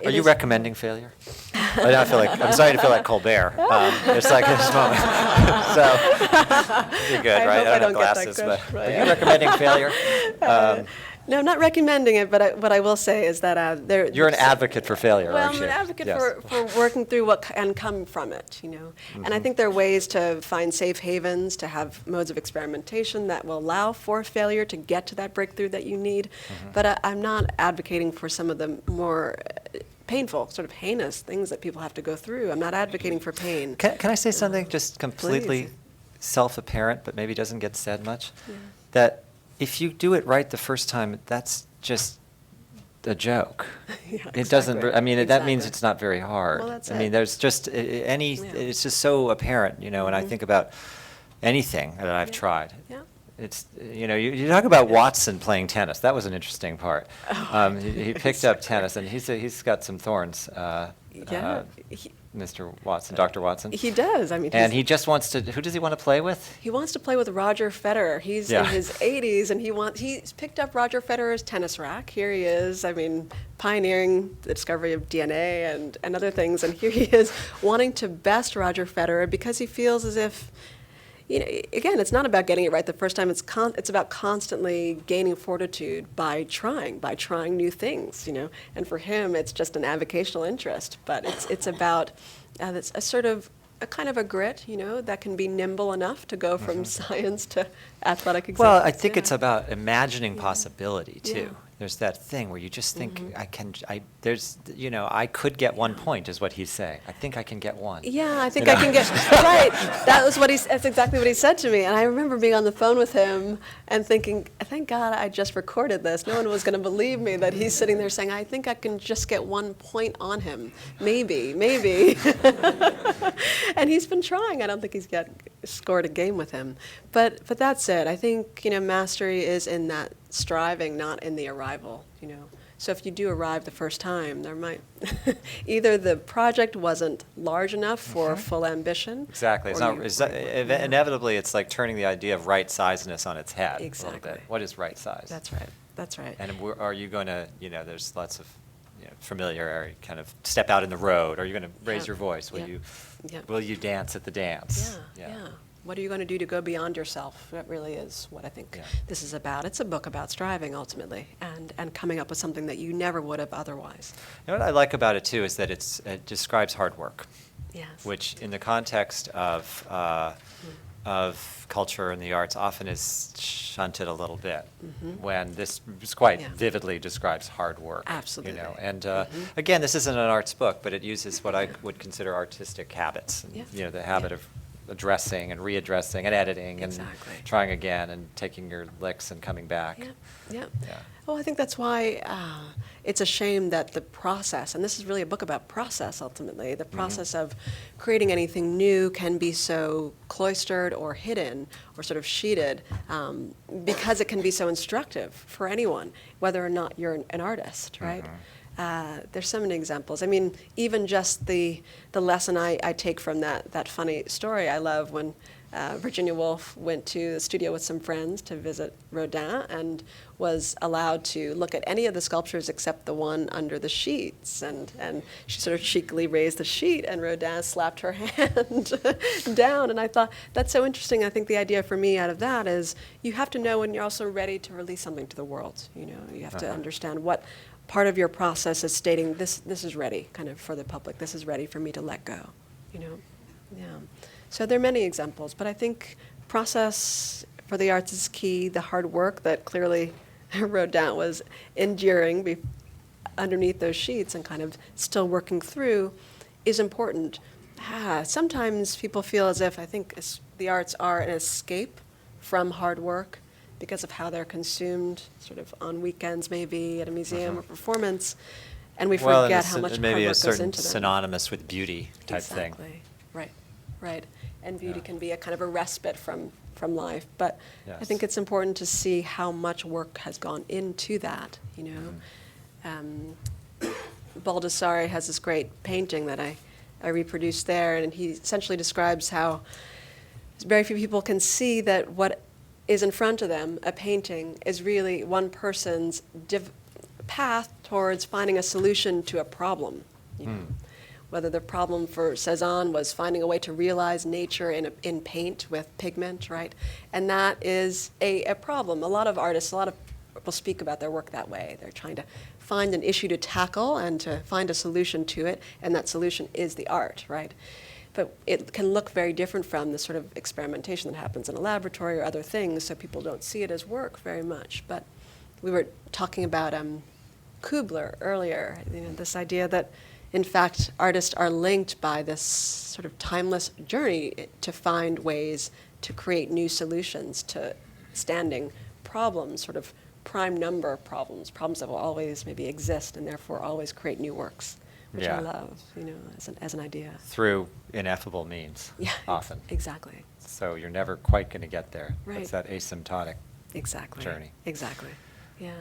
Are you recommending failure? I'm starting to feel like Colbert. It's like this moment. So, you're good, I right? hope I I don't don't get have that glasses, but question, are right. you recommending failure? No, I'm not recommending it, but what I will say is that there. You're an advocate for failure, Well, aren't I'm you? an advocate Yes. for working through what can come from it, And I think there are ways to find safe havens, to have modes of experimentation that will allow for failure to get to that breakthrough that you need. But I'm not advocating for some of the more painful, sort of heinous things that people have to go through. I'm not advocating for pain. Can I say something just completely Please. self-apparent, but maybe doesn't get said much? That if you do it right the first time, that's just a joke. Yeah, It doesn't. exactly. I mean, that means Exactly. it's not very hard. Well, that's I mean, it. there's just any. Yeah. It's just so apparent, and I think about anything that I've Yeah. tried. Yeah. It's you talk about Watson playing tennis. That was an interesting part. Oh, He picked up tennis, and he's got some thorns. Yeah, Mr. Watson, Dr. Watson. he does. I mean, And he just wants to. Who does he want to play with? He wants to play with Roger Federer. He's Yeah. in his 80s, and he's picked up Roger Federer's tennis rack. Here he is, pioneering the discovery of DNA and other things. And here he is wanting to best Roger Federer because he feels as if, again, it's not about getting it right the first time. It's about constantly gaining fortitude by trying new things, And for him, it's just an avocational interest. But it's about it's a kind of a grit, that can be nimble enough to go from science to athletic excellence. Well, I think Yeah. it's about imagining possibility too. Yeah. There's that thing where you just think I could get 1 point is what he's saying. I think I can get 1. Yeah, I think I can get right. That's exactly what he said to me. And I remember being on the phone with him and thinking, thank God I just recorded this. No one was going to believe me that he's sitting there saying, I think I can just get 1 point on him. Maybe. And he's been trying. I don't think he's scored a game with him. But that's it. I think, mastery is in that striving, not in the arrival. So if you do arrive the first time, there might either the project wasn't large enough for full ambition. Exactly. It's or not. you- It's or- inevitably, it's like turning the idea of right sizeness on its head a little Exactly. bit. What is right size? That's right. That's right. And are you going to, there's lots of familiarity, kind of step out in the road. Are you going to raise Yeah. your voice? Will Yeah. you Yeah. will you dance at the dance? Yeah. What are you going to do to go beyond yourself? That really is what I think Yeah. this is about. It's a book about striving, ultimately, and coming up with something that you never would have otherwise. You know what I like about it too is that it describes hard work, Yes. which in the context of culture and the arts often is shunted a little bit, when this quite Yeah. vividly describes hard work. Absolutely. And again, this isn't an arts book, but it uses what I would consider artistic habits. And, Yeah. the habit Yeah. of addressing and readdressing and editing Exactly. and trying again and taking your licks and coming back. Yeah, yeah. Yeah. Well, I think that's why it's a shame that the process, and this is really a book about process ultimately, the process of creating anything new can be so cloistered or hidden or sort of sheeted because it can be so instructive for anyone, whether or not you're an artist, right? There's so many examples. I mean, even just the lesson I take from that funny story I love when Virginia Woolf went to the studio with some friends to visit Rodin and was allowed to look at any of the sculptures except the one under the sheets. And she sort of cheekily raised the sheet, and Rodin slapped her hand down. And I thought, that's so interesting. I think the idea for me out of that is you have to know when you're also ready to release something to the world. You have to understand what part of your process is stating this is ready kind of for the public. This is ready for me to let go. Yeah. So there are many examples, but I think process for the arts is key. The hard work that clearly Rodin was enduring underneath those sheets and kind of still working through is important. Sometimes people feel as if I think the arts are an escape from hard work because of how they're consumed sort of on weekends maybe at a museum or performance, and we Well, forget how much hard maybe work a goes certain into them. synonymous with beauty type thing. Exactly. Right. And beauty Yeah. can be a kind of a respite from life. But I Yes. think it's important to see how much work has gone into that, Baldessari has this great painting that I reproduced there, and he essentially describes how very few people can see that what is in front of them, a painting, is really one person's path towards finding a solution to a problem. Whether the problem for Cezanne was finding a way to realize nature in paint with pigment, right? And that is a problem. A lot of artists, a lot of people speak about their work that way. They're trying to find an issue to tackle and to find a solution to it, and that solution is the art, right? But it can look very different from the sort of experimentation that happens in a laboratory or other things, so people don't see it as work very much. But we were talking about Kubler earlier, this idea that in fact, artists are linked by this sort of timeless journey to find ways to create new solutions to standing problems, sort of prime number problems that will always maybe exist and therefore always create new works, which Yeah. I love, as an idea. Through ineffable means, Yeah, often. Exactly. So you're never quite going to get there. Right. It's that asymptotic Exactly. journey. Exactly. Yeah.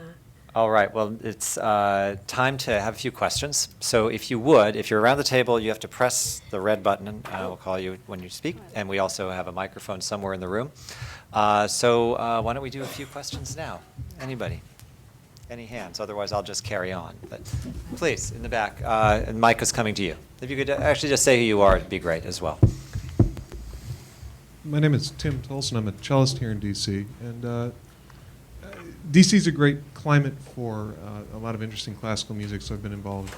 All right, well, it's time to have a few questions. So if you're around the table, you have to press the red button, and we'll call you when you speak. And we also have a microphone somewhere in the room. So why don't we do a few questions now? Anybody? Any hands? Otherwise, I'll just carry on. But please, in the back, and Mike is coming to you. If you could actually just say who you are, it'd be great as well. My name is Tim Tolson. I'm a cellist here in D.C. And D.C. is a great climate for a lot of interesting classical music, so I've been involved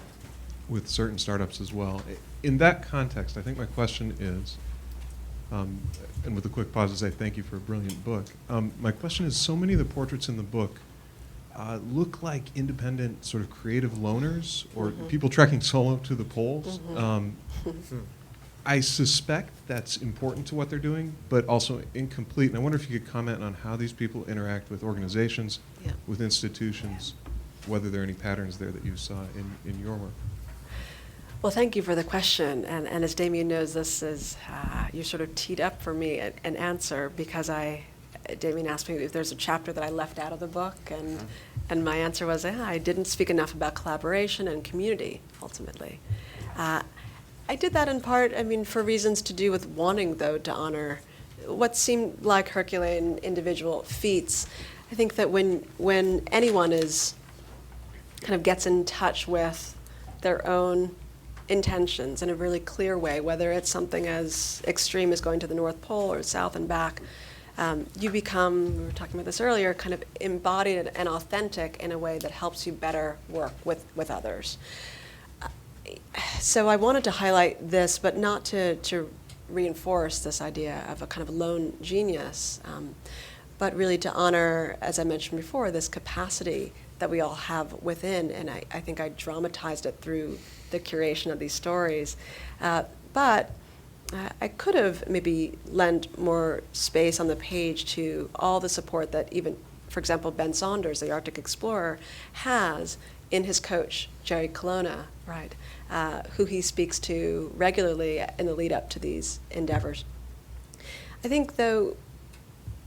with certain startups as well. In that context, I think my question is, and with a quick pause to say thank you for a brilliant book, my question is, so many of the portraits in the book look like independent sort of creative loners or people trekking solo to the poles. I suspect that's important to what they're doing, but also incomplete. And I wonder if you could comment on how these people interact with organizations, Yeah. with institutions, whether there are any patterns there that you saw in your work. Well, thank you for the question. And as Damien knows, this is, you sort of teed up for me an answer because Damien asked me if there's a chapter that I left out of the book, and my answer was, I didn't speak enough about collaboration and community, ultimately. I did that in part, for reasons to do with wanting, though, to honor what seemed like Herculean individual feats. I think that when anyone kind of gets in touch with their own intentions in a really clear way, whether it's something as extreme as going to the North Pole or south and back, you become, we were talking about this earlier, kind of embodied and authentic in a way that helps you better work with others. So I wanted to highlight this, but not to reinforce this idea of a kind of lone genius, but really to honor, as I mentioned before, this capacity that we all have within, and I think I dramatized it through the curation of these stories. But I could have maybe lent more space on the page to all the support that even, for example, Ben Saunders, the Arctic explorer, has in his coach, Jerry Colonna, right, who he speaks to regularly in the lead up to these endeavors. I think, though,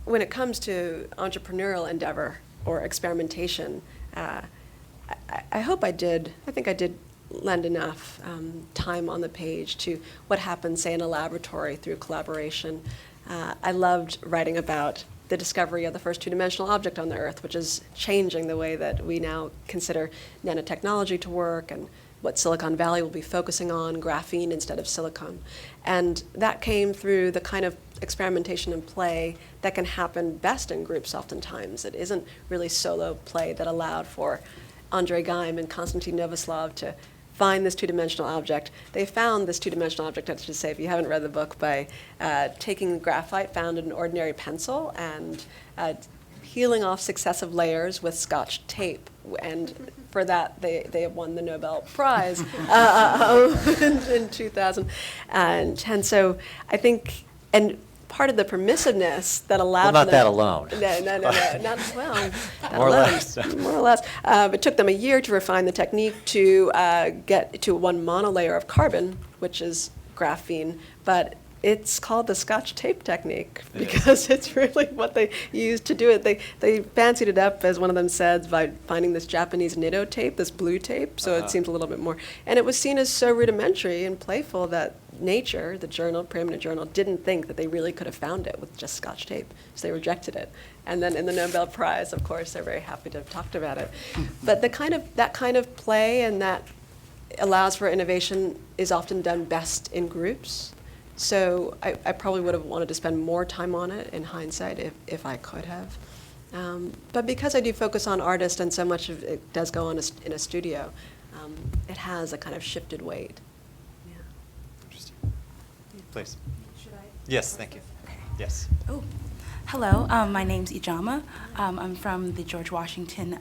when it comes to entrepreneurial endeavor or experimentation, I hope I think I did lend enough time on the page to what happens, say, in a laboratory through collaboration. I loved writing about the discovery of the first two-dimensional object on the Earth, which is changing the way that we now consider nanotechnology to work and what Silicon Valley will be focusing on, graphene instead of silicon. And that came through the kind of experimentation and play that can happen best in groups oftentimes. It isn't really solo play that allowed for Andrei Geim and Konstantin Novoslov to find this two-dimensional object. They found this two-dimensional object, I should say, if you haven't read the book, by taking graphite found in an ordinary pencil and peeling off successive layers with Scotch tape. And for that, they have won the Nobel Prize in 2010. So I think, and part of the permissive that allowed well, not for them, that alone. No, not well. Not More or alone, less. More or less. It took them a year to refine the technique to get to one monolayer of carbon, which is graphene, but it's called the Scotch tape technique because it's really what they used to do it. They fancied it up, as one of them said, by finding this Japanese Nitto tape, this blue tape, so it seemed a little bit more. And it was seen as so rudimentary and playful that Nature, the journal, preeminent journal, didn't think that they really could have found it with just Scotch tape, so they rejected it. And then in the Nobel Prize, of course, they're very happy to have talked about it. But that kind of play and that allows for innovation is often done best in groups. So I probably would have wanted to spend more time on it in hindsight if I could have. But because I do focus on artists and so much of it does go on in a studio, it has a kind of shifted weight. Yeah. Interesting. Please. Should I? Yes, thank you. Yes. Oh, hello. My name's Ijama. I'm from the George Washington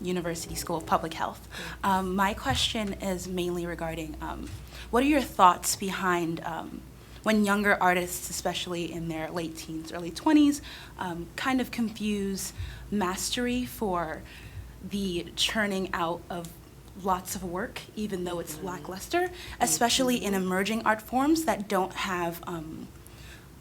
University School of Public Health. My question is mainly regarding what are your thoughts behind when younger artists, especially in their late teens, early 20s, kind of confuse mastery for the churning out of lots of work, even though it's lackluster, especially in emerging art forms that don't have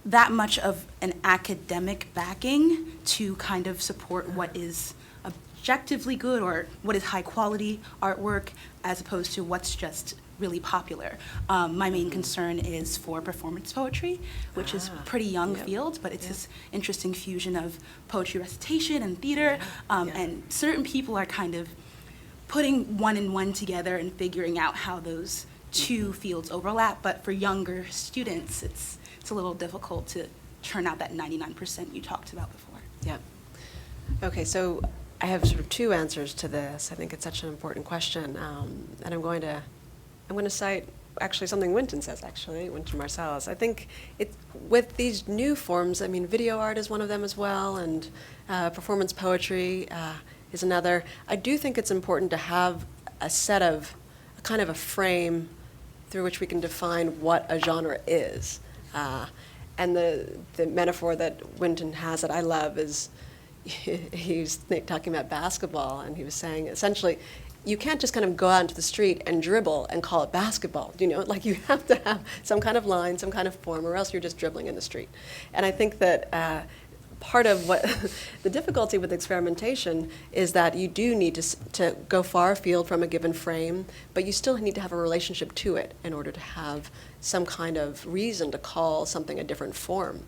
that much of an academic backing to kind of support what is objectively good or what is high quality artwork as opposed to what's just really popular. My main concern is for performance poetry, which is a pretty young field, but it's this interesting fusion of poetry recitation and theater, and certain people are kind of putting one and one together and figuring out how those two fields overlap, but for younger students, it's a little difficult to churn out that 99% you talked about before. Yeah. Okay, so I have sort of two answers to this. I think it's such an important question, and I'm going to cite actually something Wynton says, Wynton Marsalis. I think with these new forms, video art is one of them as well, and performance poetry is another. I do think it's important to have a kind of a frame through which we can define what a genre is. And the metaphor that Wynton has that I love is, he was talking about basketball, and he was saying essentially you can't just kind of go out into the street and dribble and call it basketball, like you have to have some kind of line, some kind of form, or else you're just dribbling in the street. And I think that part of what the difficulty with experimentation is that you do need to go far afield from a given frame, but you still need to have a relationship to it in order to have some kind of reason to call something a different form.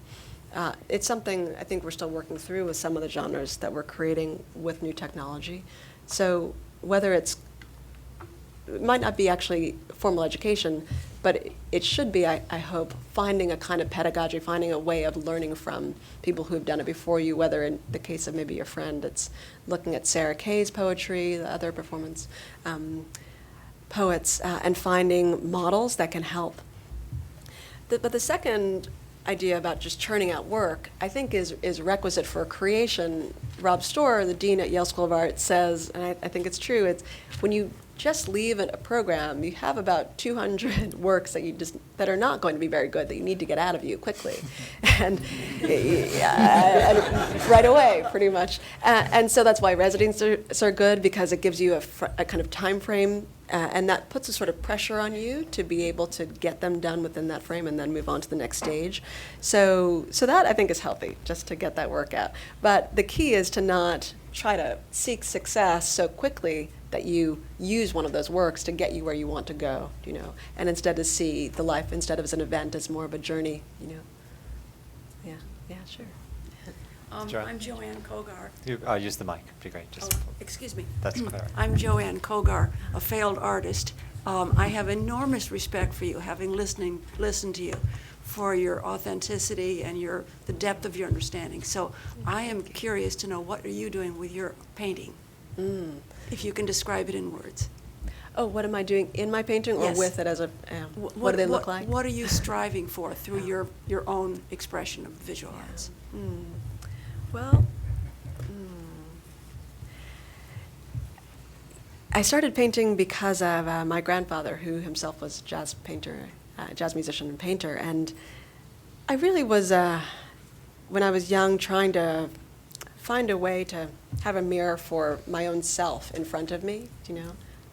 It's something I think we're still working through with some of the genres that we're creating with new technology. So whether it might not be actually formal education, but it should be, I hope, finding a kind of pedagogy, finding a way of learning from people who have done it before you, whether in the case of maybe your friend, it's looking at Sarah Kay's poetry, the other performance poets, and finding models that can help. But the second idea about just churning out work, I think is requisite for creation. Rob Storr, the dean at Yale School of Art, says, and I think it's true, it's when you just leave a program, you have about 200 works that are not going to be very good, that you need to get out of you quickly, and right away, pretty much. And so that's why residencies are good, because it gives you a kind of time frame, and that puts a sort of pressure on you to be able to get them done within that frame and then move on to the next stage. So that I think is healthy, just to get that work out. But the key is to not try to seek success so quickly that you use one of those works to get you where you want to go, and instead to see the life, instead of as an event, as more of a journey, Yeah, sure. Sure. I'm Joanne Kogar. Use the mic. Be great. Just Excuse me. That's clear. I'm Joanne Kogar, a failed artist. I have enormous respect for you, having listened to you, for your authenticity and the depth of your understanding. So I am curious to know, what are you doing with your painting? If you can describe it in words. Oh, what am I doing in my painting, or Yes. with it as a? What do they look like? What are you striving for through your own expression of visual arts? Well, I started painting because of my grandfather, who himself was a jazz painter, jazz musician and painter, and I really was, when I was young, trying to find a way to have a mirror for my own self in front of me,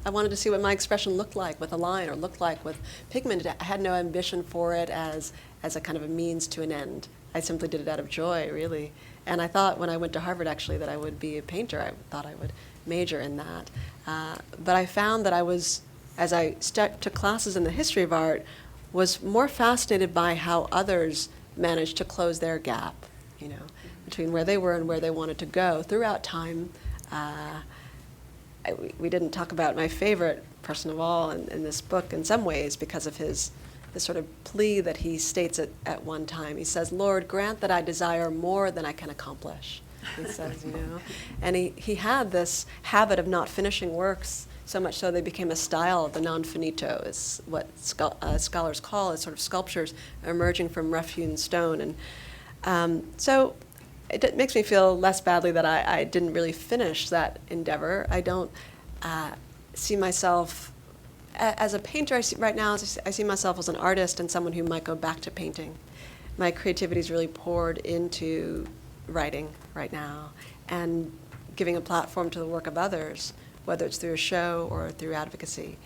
I wanted to see what my expression looked like with a line, or looked like with pigment. I had no ambition for it as a kind of a means to an end. I simply did it out of joy, really. And I thought when I went to Harvard, actually, that I would be a painter. I thought I would major in that. But I found that I was, as I took classes in the history of art, was more fascinated by how others managed to close their gap, between where they were and where they wanted to go throughout time. We didn't talk about my favorite person of all in this book in some ways, because of this sort of plea that he states at one time. He says, "Lord, grant that I desire more than I can accomplish," he says, And he had this habit of not finishing works, so much so they became a style, the non finito, is what scholars call it, sort of sculptures emerging from rough-hewn stone. And so it makes me feel less badly that I didn't really finish that endeavor. I don't see myself as a painter. I see myself as an artist and someone who might go back to painting. My creativity is really poured into writing right now and giving a platform to the work of others, whether it's through a show or through advocacy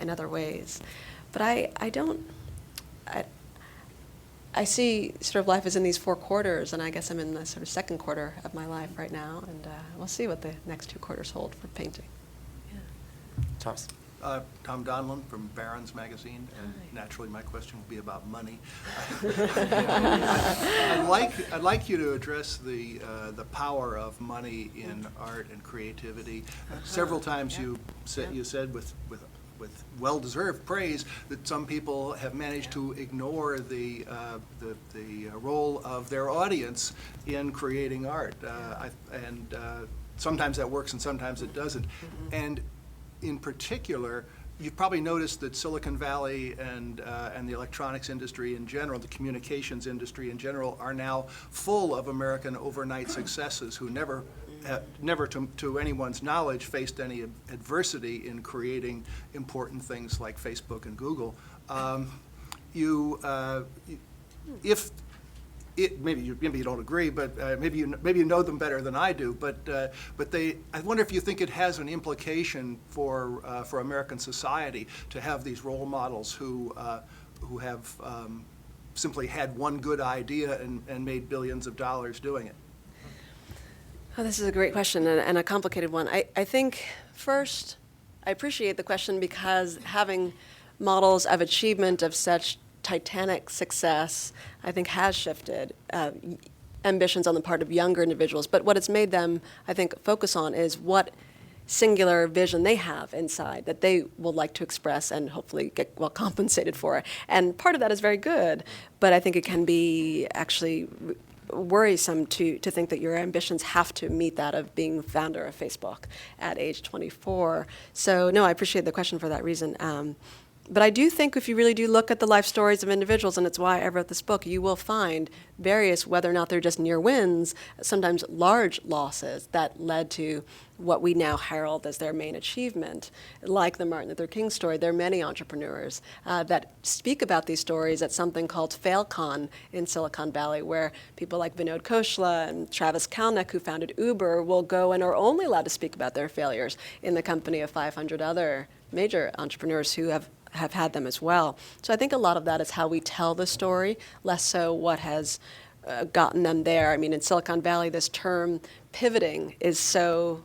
in other ways. But I see sort of life as in these 4 quarters, and I guess I'm in the sort of second quarter of my life right now, and we'll see what the next 2 quarters hold for painting. Thomas. Tom Donlan from Barron's Magazine, and naturally my question will be about money. I'd like you to address the power of money in art and creativity. Several times you said with well-deserved praise that some people have managed to ignore the role of their audience in creating art, and sometimes that works and sometimes it doesn't. And in particular, you've probably noticed that Silicon Valley and the electronics industry in general, the communications industry in general, are now full of American overnight successes who never to anyone's knowledge faced any adversity in creating important things like maybe you don't agree, but maybe you know them better than I do. But I wonder if you think it has an implication for American society to have these role models who have simply had one good idea and made billions of dollars doing it. Oh, this is a great question and a complicated one. I think, first, I appreciate the question because having models of achievement of such titanic success, I think, has shifted ambitions on the part of younger individuals. But what it's made them, I think, focus on is what singular vision they have inside that they will like to express and hopefully get well compensated for. And part of that is very good, but I think it can be actually worrisome to think that your ambitions have to meet that of being founder of Facebook at age 24. So no, I appreciate the question for that reason. But I do think if you really do look at the life stories of individuals, and it's why I wrote this book, you will find various, whether or not they're just near wins, sometimes large losses that led to what we now herald as their main achievement. Like the Martin Luther King story, there are many entrepreneurs that speak about these stories at something called FailCon in Silicon Valley, where people like Vinod Khosla and Travis Kalanick, who founded Uber, will go and are only allowed to speak about their failures in the company of 500 other major entrepreneurs who have had them as well. So I think a lot of that is how we tell the story, less so what has gotten them there. I mean, in Silicon Valley, this term pivoting is so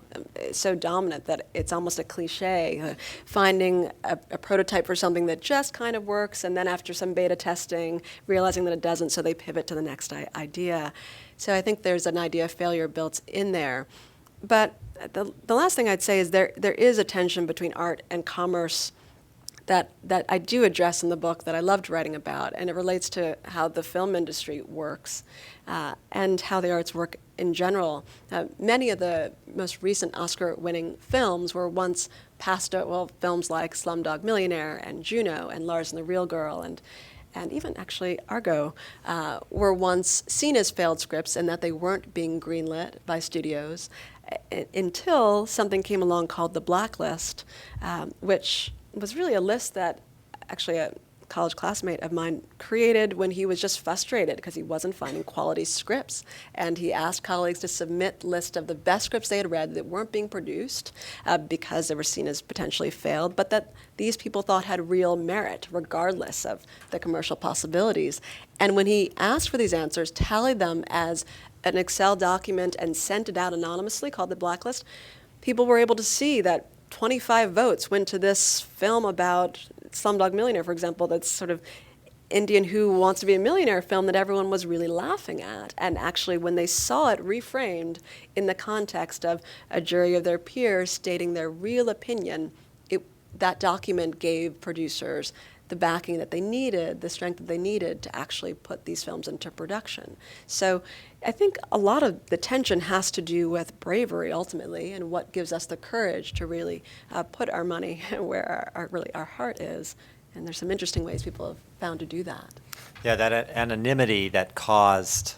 dominant that it's almost a cliche. Finding a prototype for something that just kind of works, and then after some beta testing, realizing that it doesn't, so they pivot to the next idea. So I think there's an idea of failure built in there. But the last thing I'd say is there is a tension between art and commerce that I do address in the book that I loved writing about, and it relates to how the film industry works and how the arts work in general. Many of the most recent Oscar-winning films were once films like Slumdog Millionaire and Juno and Lars and the Real Girl and even actually Argo were once seen as failed scripts and that they weren't being greenlit by studios until something came along called the Blacklist, which was really a list that actually a college classmate of mine created when he was just frustrated because he wasn't finding quality scripts. And he asked colleagues to submit a list of the best scripts they had read that weren't being produced because they were seen as potentially failed, but that these people thought had real merit regardless of the commercial possibilities. And when he asked for these answers, tallied them as an Excel document and sent it out anonymously called the Blacklist, people were able to see that 25 votes went to this film about Slumdog Millionaire, for example, that's sort of Indian Who Wants to Be a Millionaire film that everyone was really laughing at. And actually, when they saw it reframed in the context of a jury of their peers stating their real opinion, that document gave producers the backing that they needed, the strength that they needed to actually put these films into production. So I think a lot of the tension has to do with bravery ultimately and what gives us the courage to really put our money where our heart is. And there's some interesting ways people have found to do that. Yeah, that anonymity that caused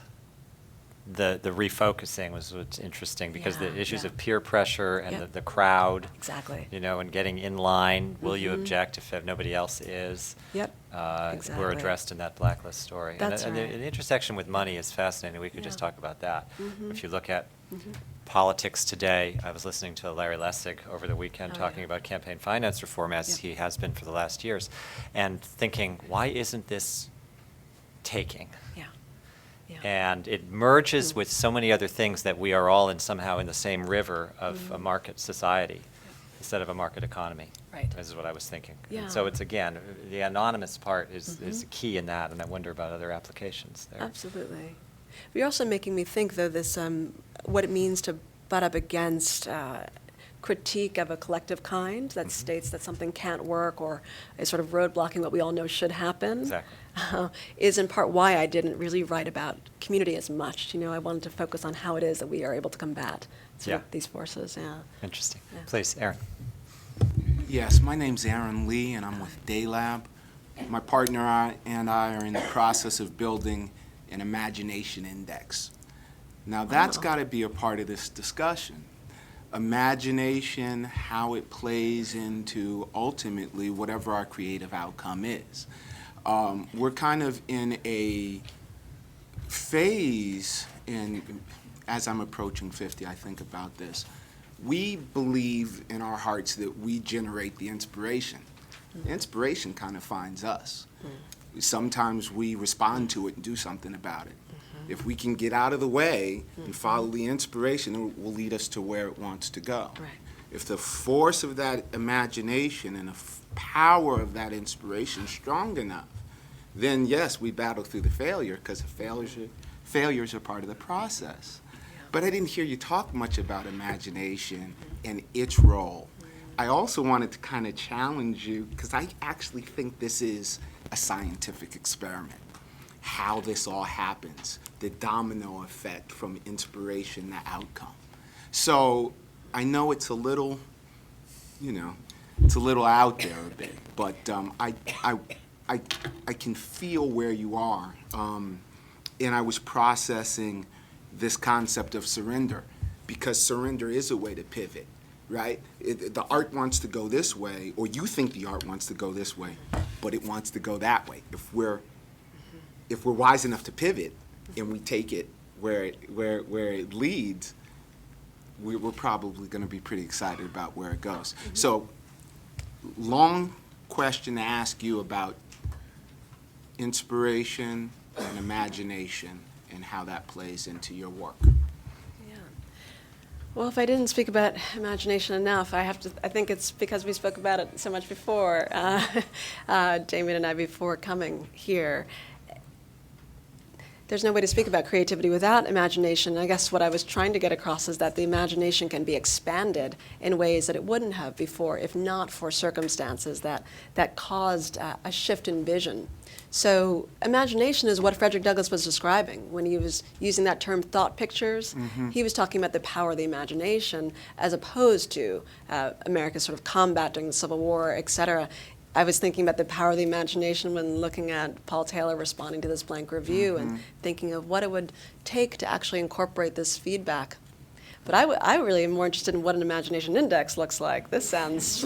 the refocusing was what's interesting because the issues of peer pressure and the crowd, Exactly. And getting in line, will you object if nobody else is? Yep. Exactly. Were addressed in that Blacklist story. That's and right. the intersection with money is fascinating. We could just talk about that. Mm-hmm. If you look at politics today, I was listening to Larry Lessig over the weekend talking about campaign finance reform as he has been for the last years, and thinking, why isn't this taking? Yeah. Yeah. And it merges with so many other things that we are all somehow in the same river of a market society instead of a market economy. Right. This is what I was thinking. Yeah. And so it's, again, the anonymous part is key in that, and I wonder about other applications there. Absolutely. But you're also making me think, though, this what it means to butt up against critique of a collective kind that states that something can't work or is sort of roadblocking what we all know should happen. Exactly. Is in part why I didn't really write about community as much. I wanted to focus on how it is that we are able to combat these forces. Yeah. Interesting. Yeah. Please, Aaron. Yes, my name's Aaron Lee, and I'm with Daylab. My partner and I are in the process of building an imagination index. Now, that's got to be a part of this discussion. Imagination, how it plays into ultimately whatever our creative outcome is. We're kind of in a phase, and as I'm approaching 50, I think about this. We believe in our hearts that we generate the inspiration. The inspiration kind of finds us. Sometimes we respond to it and do something about it. If we can get out of the way and follow the inspiration, it will lead us to where it wants to go. Right. If the force of that imagination and the power of that inspiration is strong enough, then yes, we battle through the failure, because failures are part of the process. But I didn't hear you talk much about imagination and its role. I also wanted to kind of challenge you, because I actually think this is a scientific experiment, how this all happens, the domino effect from inspiration to outcome. So I know it's a little, it's a little out there a bit, but I can feel where you are. And I was processing this concept of surrender, because surrender is a way to pivot, right? The art wants to go this way, or you think the art wants to go this way, but it wants to go that way. If we're wise enough to pivot and we take it where it leads, we're probably going to be pretty excited about where it goes. So, long question to ask you about inspiration and imagination and how that plays into your work. Yeah. Well, if I didn't speak about imagination enough, I think it's because we spoke about it so much before, Damien and I, before coming here. There's no way to speak about creativity without imagination. I guess what I was trying to get across is that the imagination can be expanded in ways that it wouldn't have before, if not for circumstances that caused a shift in vision. So imagination is what Frederick Douglass was describing when he was using that term thought pictures. He was talking about the power of the imagination as opposed to America's sort of combat during the Civil War, et cetera. I was thinking about the power of the imagination when looking at Paul Taylor responding to this blank review and thinking of what it would take to actually incorporate this feedback. But I really am more interested in what an imagination index looks like. This sounds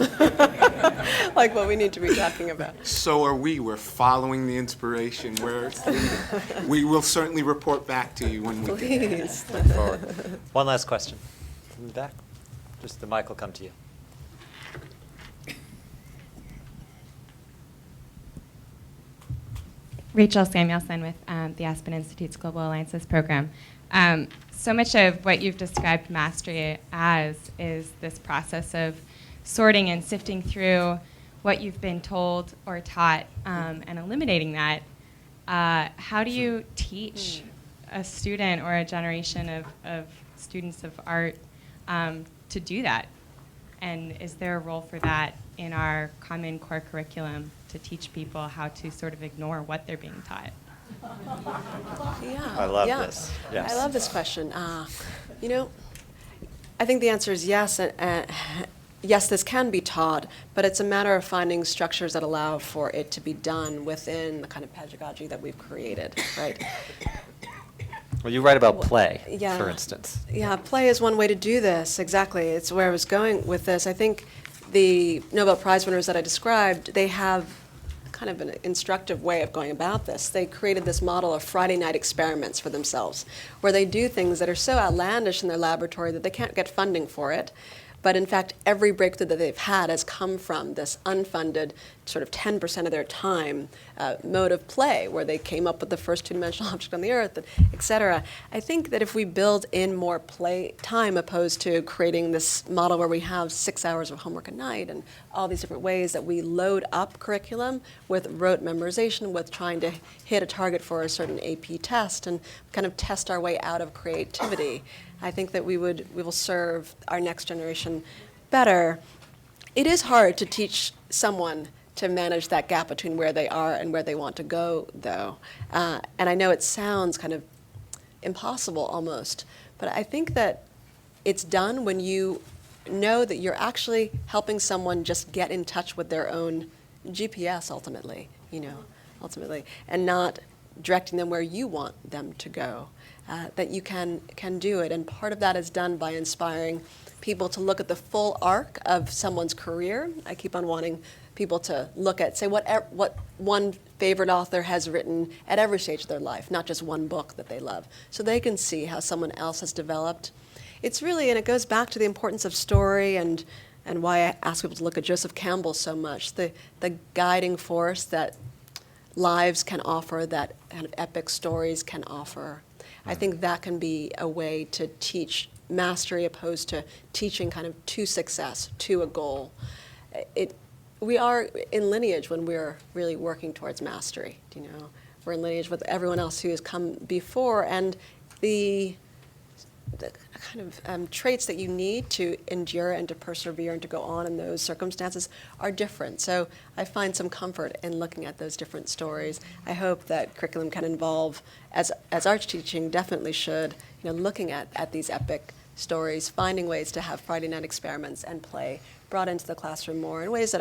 like what we need to be talking about. So are we. We're following the inspiration where it's leading. We will certainly report back to you when we get there. Please. Forward. One last question from the back. Just the mic will come to you. Rachel Samuelson with the Aspen Institute's Global Alliances program. So much of what you've described mastery as is this process of sorting and sifting through what you've been told or taught and eliminating that. How do you teach a student or a generation of students of art to do that? And is there a role for that in our Common Core curriculum to teach people how to sort of ignore what they're being taught? Yeah, I love yeah. this. Yes. I love this question. You know, I think the answer is yes. Yes, this can be taught, but it's a matter of finding structures that allow for it to be done within the kind of pedagogy that we've created, right? Well, you write about play, Yeah. for instance. Yeah, play is one way to do this, exactly. It's where I was going with this. I think the Nobel Prize winners that I described, they have kind of an instructive way of going about this. They created this model of Friday night experiments for themselves, where they do things that are so outlandish in their laboratory that they can't get funding for it. But in fact, every breakthrough that they've had has come from this unfunded, sort of 10% of their time mode of play, where they came up with the first two-dimensional object on the Earth, et cetera. I think that if we build in more play time opposed to creating this model where we have 6 hours of homework a night and all these different ways that we load up curriculum with rote memorization, with trying to hit a target for a certain AP test and kind of test our way out of creativity, I think that we will serve our next generation better. It is hard to teach someone to manage that gap between where they are and where they want to go, though. And I know it sounds kind of impossible almost, but I think that it's done when you know that you're actually helping someone just get in touch with their own GPS ultimately, and not directing them where you want them to go. That you can do it. And part of that is done by inspiring people to look at the full arc of someone's career. I keep on wanting people to look at, say, what one favorite author has written at every stage of their life, not just one book that they love, so they can see how someone else has developed. It's really, and it goes back to the importance of story and why I ask people to look at Joseph Campbell so much, the guiding force that lives can offer, that kind of epic stories can offer. I think that can be a way to teach mastery opposed to teaching kind of to success, to a goal. We are in lineage when we're really working towards mastery, you know. We're in lineage with everyone else who has come before, and the kind of traits that you need to endure and to persevere and to go on in those circumstances are different. So I find some comfort in looking at those different stories. I hope that curriculum can involve, as arts teaching definitely should, you know, looking at these epic stories, finding ways to have Friday night experiments and play brought into the classroom more in ways that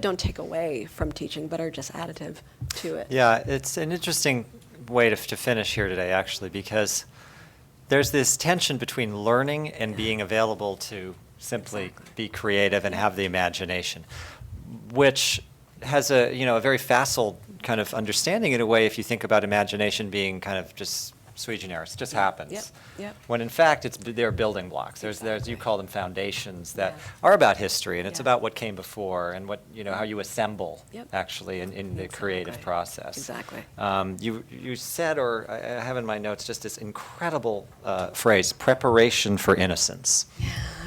don't take away from teaching, but are just additive to it. Yeah, it's an interesting way to finish here today, actually, because there's this tension between learning and being available to simply be creative and have the imagination, which has a very facile kind of understanding in a way if you think about imagination being kind of just sui generis, just happens. Yep. When in fact they're building blocks. There's you call them foundations that are about history, and it's about what came before and what how you assemble actually in the creative process. Exactly. You said, or I have in my notes just this incredible phrase: preparation for innocence.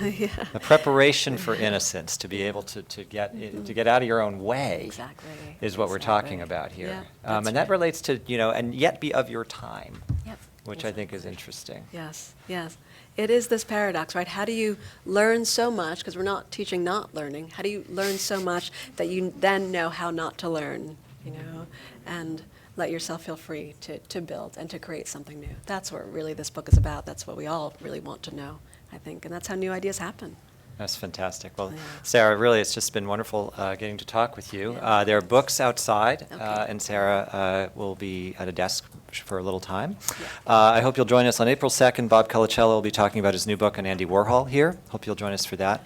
Yeah. The preparation for innocence, to be able to get out of your own way, Exactly. is what we're talking about here. Yeah, And that's that right. relates to and yet be of your time, Yep. which I think is interesting. Yes, yes. It is this paradox, right? How do you learn so much, because we're not teaching not learning, how do you learn so much that you then know how not to learn, and let yourself feel free to build and to create something new? That's what really this book is about. That's what we all really want to know, I think, and that's how new ideas happen. That's fantastic. Well, Yeah. Sarah, really, it's just been wonderful getting to talk with you. Yeah. There are books outside, Okay. and Sarah will be at a desk for a little time. Yeah. I hope you'll join us on April 2nd. Bob Colacello will be talking about his new book on Andy Warhol here. Hope you'll join us for that.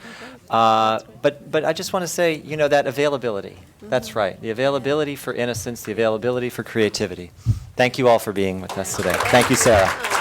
But I just want to say, that availability. That's right. The availability for innocence, the availability for creativity. Thank you all for being with us today. Thank you, Sarah.